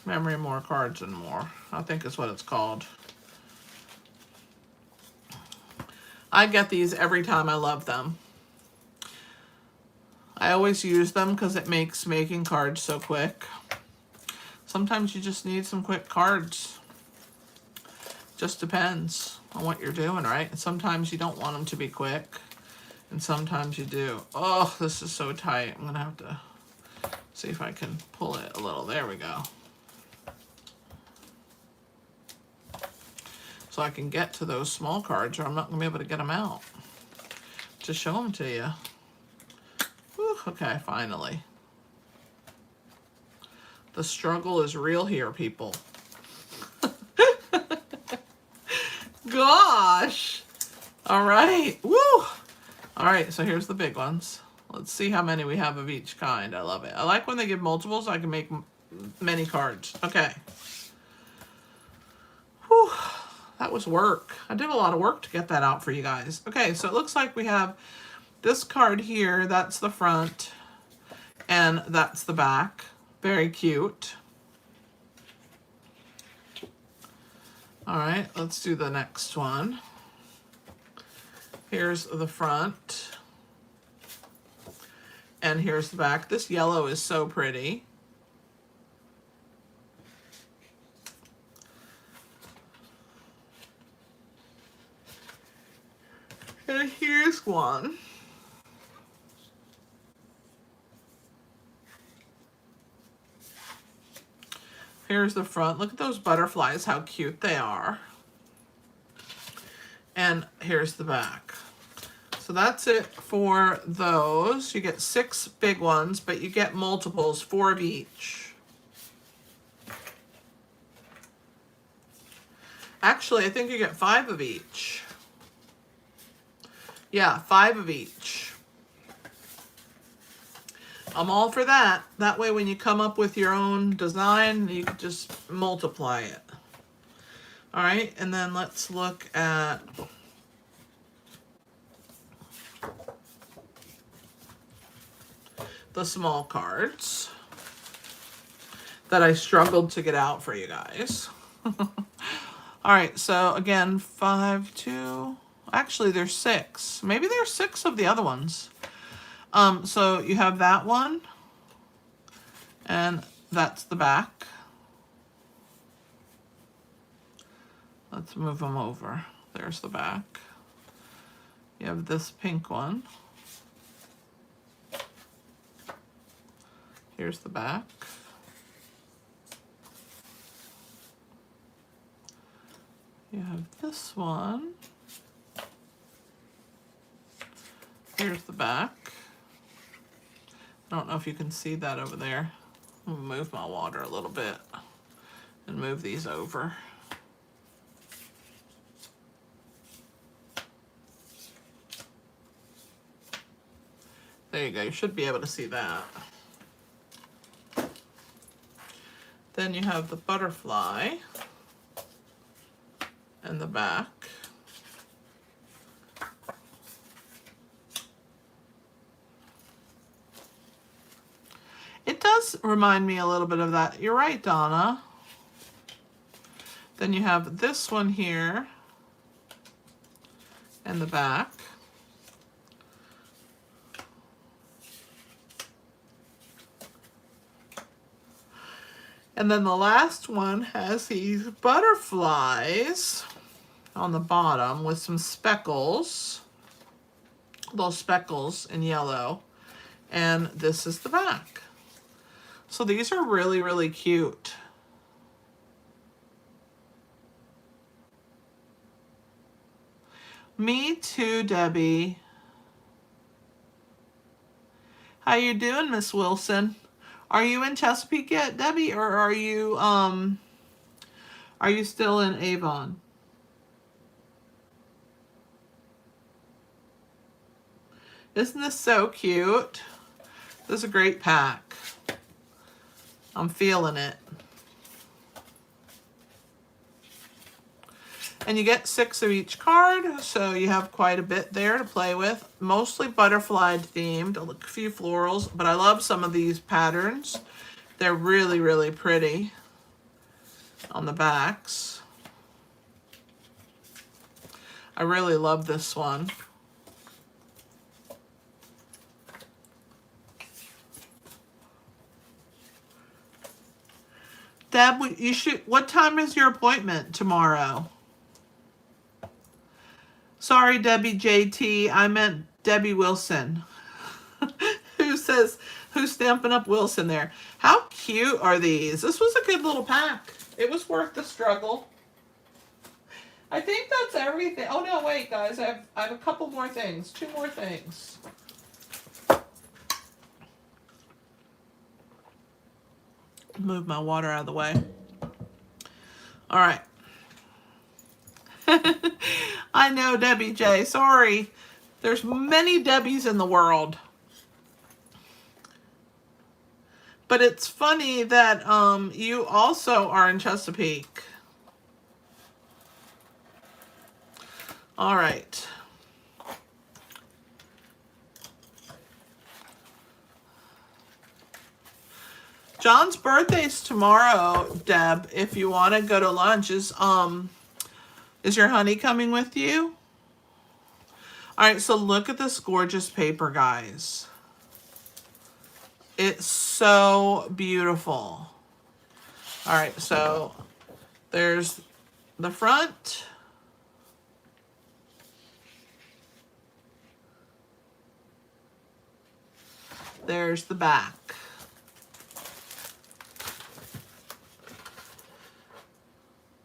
Memory More, Cards and More, I think is what it's called. I get these every time. I love them. I always use them because it makes making cards so quick. Sometimes you just need some quick cards. Just depends on what you're doing, right? And sometimes you don't want them to be quick. And sometimes you do. Oh, this is so tight. I'm going to have to see if I can pull it a little. There we go. So I can get to those small cards or I'm not going to be able to get them out. To show them to you. Whew, okay, finally. The struggle is real here, people. Gosh. All right. Woo. All right, so here's the big ones. Let's see how many we have of each kind. I love it. I like when they give multiples so I can make many cards. Okay. Whew. That was work. I did a lot of work to get that out for you guys. Okay, so it looks like we have this card here. That's the front. And that's the back. Very cute. All right, let's do the next one. Here's the front. And here's the back. This yellow is so pretty. And here's one. Here's the front. Look at those butterflies, how cute they are. And here's the back. So that's it for those. You get 6 big ones, but you get multiples, 4 of each. Actually, I think you get 5 of each. Yeah, 5 of each. I'm all for that. That way when you come up with your own design, you can just multiply it. All right, and then let's look at the small cards. that I struggled to get out for you guys. All right, so again, 5, 2, actually there's 6. Maybe there's 6 of the other ones. So you have that one, and that's the back. Let's move them over. There's the back. You have this pink one. Here's the back. You have this one. Here's the back. I don't know if you can see that over there. I'm gonna move my water a little bit and move these over. There you go, you should be able to see that. Then you have the butterfly and the back. It does remind me a little bit of that. You're right, Donna. Then you have this one here and the back. And then the last one has these butterflies on the bottom with some speckles, little speckles in yellow. And this is the back. So these are really, really cute. Me too, Debbie. How you doing, Miss Wilson? Are you in Chesapeake yet, Debbie, or are you still in Avon? Isn't this so cute? This is a great pack. I'm feeling it. And you get 6 of each card, so you have quite a bit there to play with. Mostly butterfly themed, a few florals, but I love some of these patterns. They're really, really pretty on the backs. I really love this one. Deb, you should. What time is your appointment tomorrow? Sorry, Debbie JT. I meant Debbie Wilson. Who's Stampin' Up Wilson there? How cute are these? This was a good little pack. It was worth the struggle. I think that's everything. Oh no, wait, guys. I have a couple more things. 2 more things. Move my water out of the way. All right. I know, Debbie J. Sorry. There's many Debbies in the world. But it's funny that you also are in Chesapeake. All right. John's birthday's tomorrow, Deb. If you want to go to lunch, is your honey coming with you? All right, so look at this gorgeous paper, guys. It's so beautiful. All right, so there's the front. There's the back.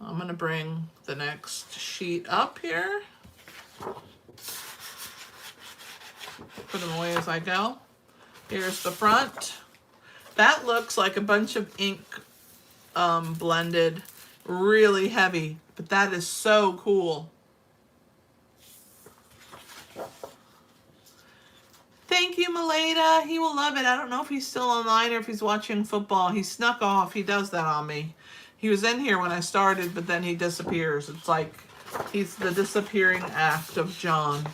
I'm going to bring the next sheet up here. Put them away as I go. Here's the front. That looks like a bunch of ink blended, really heavy, but that is so cool. Thank you, Maleda. He will love it. I don't know if he's still online or if he's watching football. He snuck off. He does that on me. He was in here when I started, but then he disappears. It's like he's the disappearing act of John.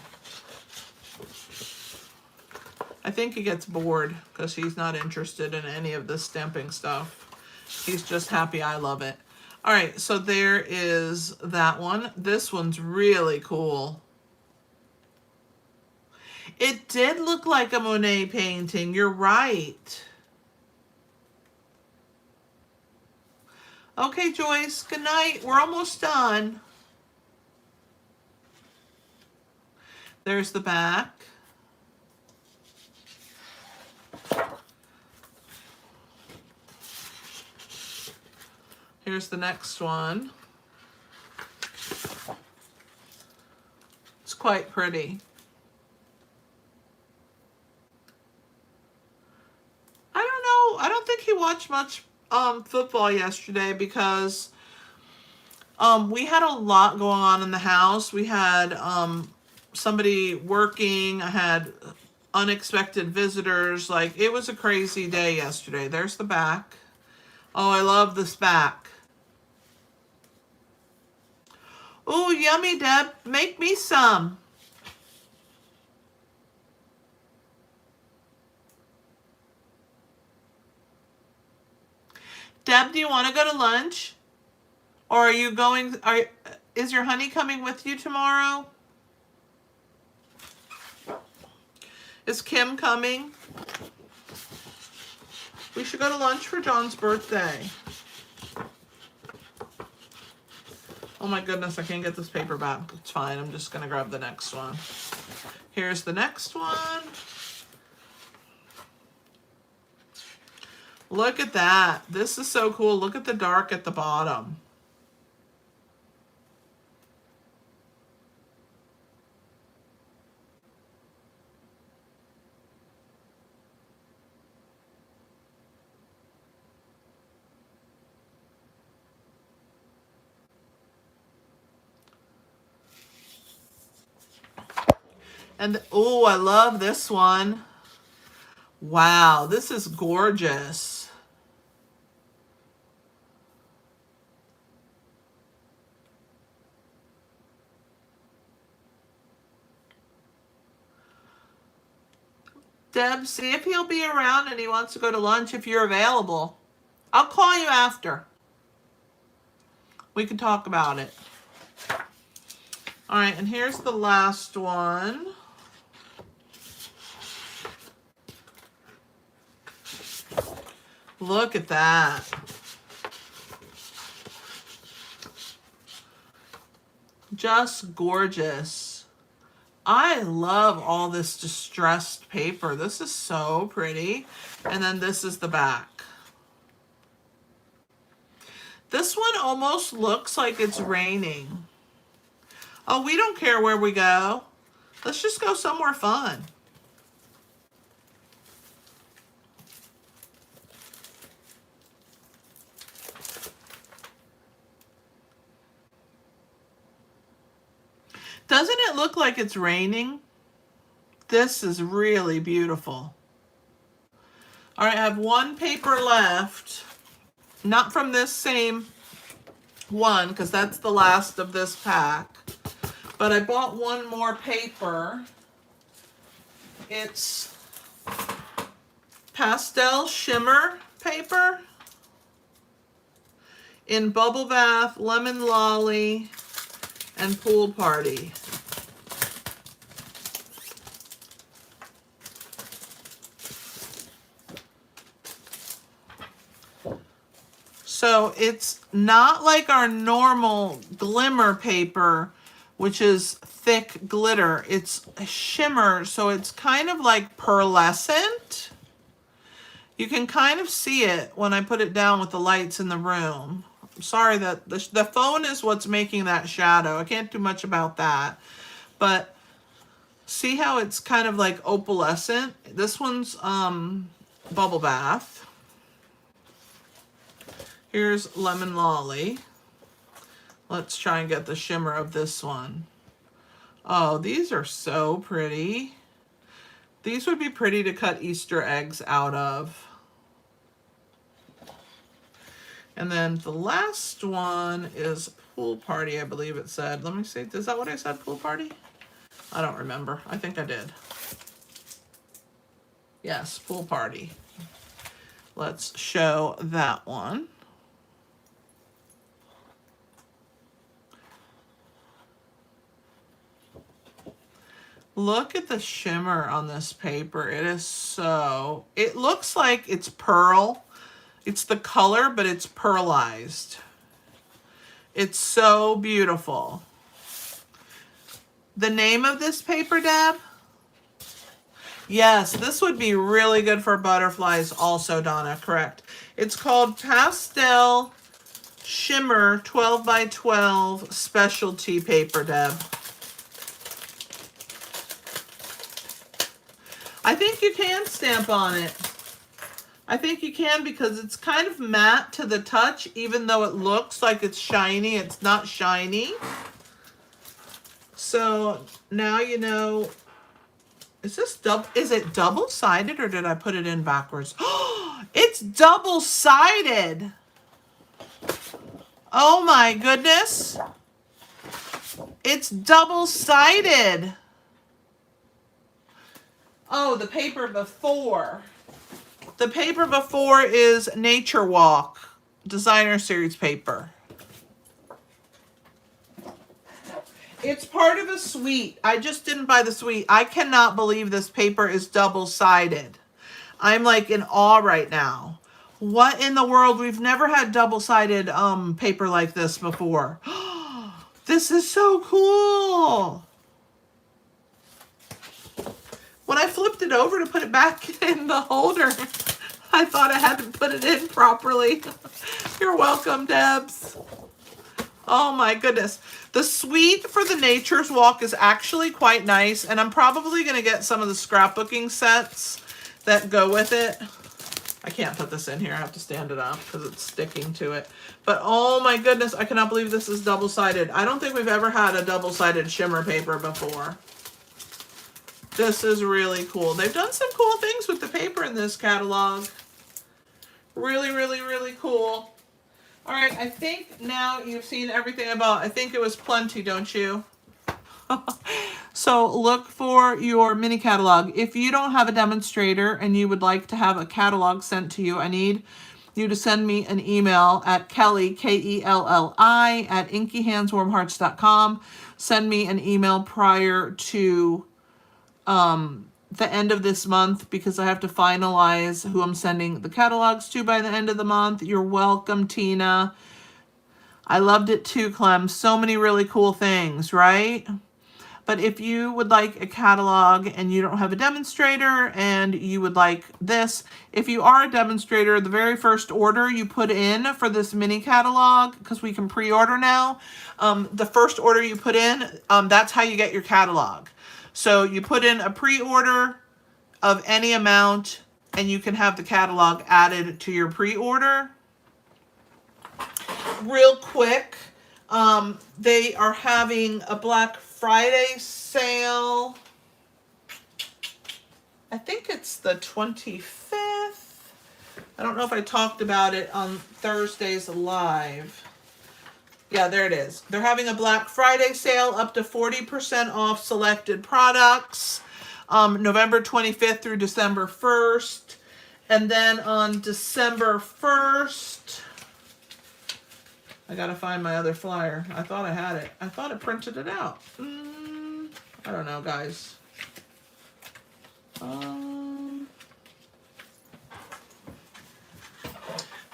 I think he gets bored because he's not interested in any of this stamping stuff. He's just happy I love it. All right, so there is that one. This one's really cool. It did look like a Monet painting. You're right. Okay, Joyce, good night. We're almost done. There's the back. Here's the next one. It's quite pretty. I don't know. I don't think he watched much football yesterday because we had a lot going on in the house. We had somebody working. I had unexpected visitors. Like, it was a crazy day yesterday. There's the back. Oh, I love this back. Oh, yummy, Deb. Make me some. Deb, do you want to go to lunch? Or are you going, is your honey coming with you tomorrow? Is Kim coming? We should go to lunch for John's birthday. Oh my goodness, I can't get this paper back. It's fine, I'm just gonna grab the next one. Here's the next one. Look at that. This is so cool. Look at the dark at the bottom. And oh, I love this one. Wow, this is gorgeous. Deb, see if he'll be around and he wants to go to lunch if you're available. I'll call you after. We can talk about it. All right, and here's the last one. Look at that. Just gorgeous. I love all this distressed paper. This is so pretty. And then this is the back. This one almost looks like it's raining. Oh, we don't care where we go. Let's just go somewhere fun. Doesn't it look like it's raining? This is really beautiful. All right, I have one paper left. Not from this same one, because that's the last of this pack. But I bought one more paper. It's pastel shimmer paper in Bubble Bath, Lemon Lolly, and Pool Party. So it's not like our normal glimmer paper, which is thick glitter. It's a shimmer, so it's kind of like pearlescent. You can kind of see it when I put it down with the lights in the room. I'm sorry that the phone is what's making that shadow. I can't do much about that. But see how it's kind of like opalescent? This one's Bubble Bath. Here's Lemon Lolly. Let's try and get the shimmer of this one. Oh, these are so pretty. These would be pretty to cut Easter eggs out of. And then the last one is Pool Party, I believe it said. Let me see, is that what I said, Pool Party? I don't remember. I think I did. Yes, Pool Party. Let's show that one. Look at the shimmer on this paper. It is so, it looks like it's pearl. It's the color, but it's pearlized. It's so beautiful. The name of this paper, Deb? Yes, this would be really good for butterflies also, Donna, correct. It's called Pastel Shimmer 12 by 12 Specialty Paper, Deb. I think you can stamp on it. I think you can because it's kind of matte to the touch, even though it looks like it's shiny. It's not shiny. So now you know. Is it double-sided or did I put it in backwards? It's double-sided. Oh my goodness. It's double-sided. Oh, the paper before. The paper before is Nature Walk Designer Series paper. It's part of a suite. I just didn't buy the suite. I cannot believe this paper is double-sided. I'm like in awe right now. What in the world? We've never had double-sided paper like this before. This is so cool. When I flipped it over to put it back in the holder, I thought I hadn't put it in properly. You're welcome, Debs. Oh my goodness. The suite for the Nature's Walk is actually quite nice, and I'm probably going to get some of the scrapbooking sets that go with it. I can't put this in here. I have to stand it up because it's sticking to it. But oh my goodness, I cannot believe this is double-sided. I don't think we've ever had a double-sided shimmer paper before. This is really cool. They've done some cool things with the paper in this catalog. Really, really, really cool. All right, I think now you've seen everything about, I think it was plenty, don't you? So look for your mini catalog. If you don't have a demonstrator and you would like to have a catalog sent to you, I need you to send me an email at Kelly, Kelli, at inkyhandswarmhearts.com. Send me an email prior to the end of this month because I have to finalize who I'm sending the catalogs to by the end of the month. You're welcome, Tina. I loved it too, Clem. So many really cool things, right? But if you would like a catalog and you don't have a demonstrator and you would like this, if you are a demonstrator, the very first order you put in for this mini catalog, because we can pre-order now, the first order you put in, that's how you get your catalog. So you put in a pre-order of any amount and you can have the catalog added to your pre-order. Real quick, they are having a Black Friday sale. I think it's the 25th. I don't know if I talked about it on Thursday's live. Yeah, there it is. They're having a Black Friday sale up to 40% off selected products. November 25th through December 1st. And then on December 1st, I gotta find my other flyer. I thought I had it. I thought I printed it out. I don't know, guys.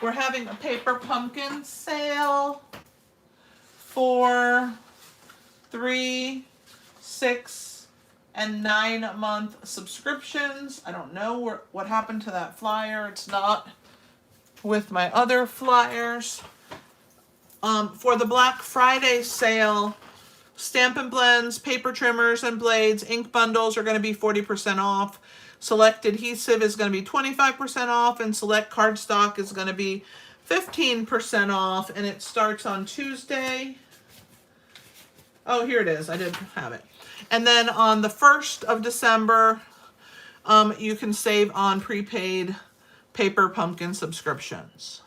We're having a paper pumpkin sale for 3, 6, and 9-month subscriptions. I don't know what happened to that flyer. It's not with my other flyers. For the Black Friday sale, Stampin' Blends, paper trimmers and blades, ink bundles are going to be 40% off. Select adhesive is going to be 25% off, and select cardstock is going to be 15% off, and it starts on Tuesday. Oh, here it is. I did have it. And then on the 1st of December, you can save on prepaid paper pumpkin subscriptions.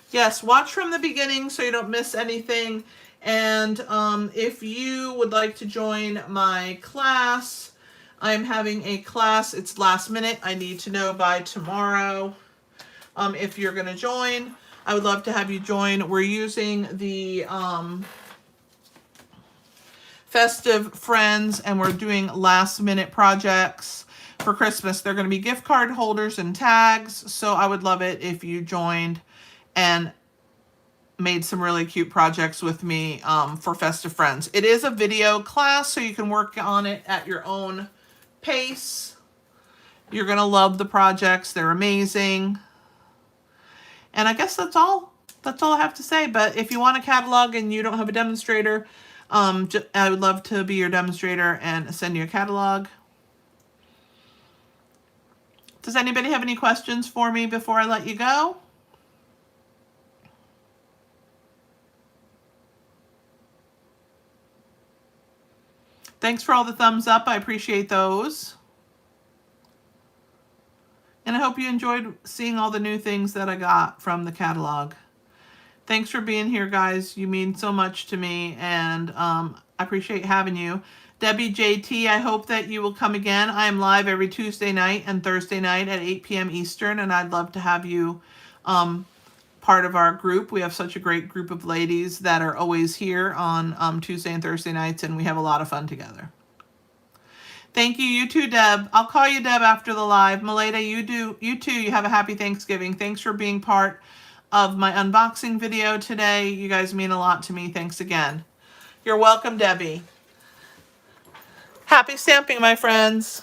Yes, watch from the beginning so you don't miss anything. And if you would like to join my class, I'm having a class. It's last minute. I need to know by tomorrow if you're going to join. I would love to have you join. We're using the festive friends and we're doing last minute projects for Christmas. They're going to be gift card holders and tags. So I would love it if you joined and made some really cute projects with me for festive friends. It is a video class, so you can work on it at your own pace. You're going to love the projects. They're amazing. And I guess that's all. That's all I have to say. But if you want a catalog and you don't have a demonstrator, I would love to be your demonstrator and send you a catalog. Does anybody have any questions for me before I let you go? Thanks for all the thumbs up. I appreciate those. And I hope you enjoyed seeing all the new things that I got from the catalog. Thanks for being here, guys. You mean so much to me, and I appreciate having you. Debbie JT, I hope that you will come again. I am live every Tuesday night and Thursday night at 8 p.m. Eastern, and I'd love to have you part of our group. We have such a great group of ladies that are always here on Tuesday and Thursday nights, and we have a lot of fun together. Thank you. You too, Deb. I'll call you Deb after the live. Maleda, you too. You have a happy Thanksgiving. Thanks for being part of my unboxing video today. You guys mean a lot to me. Thanks again. You're welcome, Debbie. Happy stamping, my friends.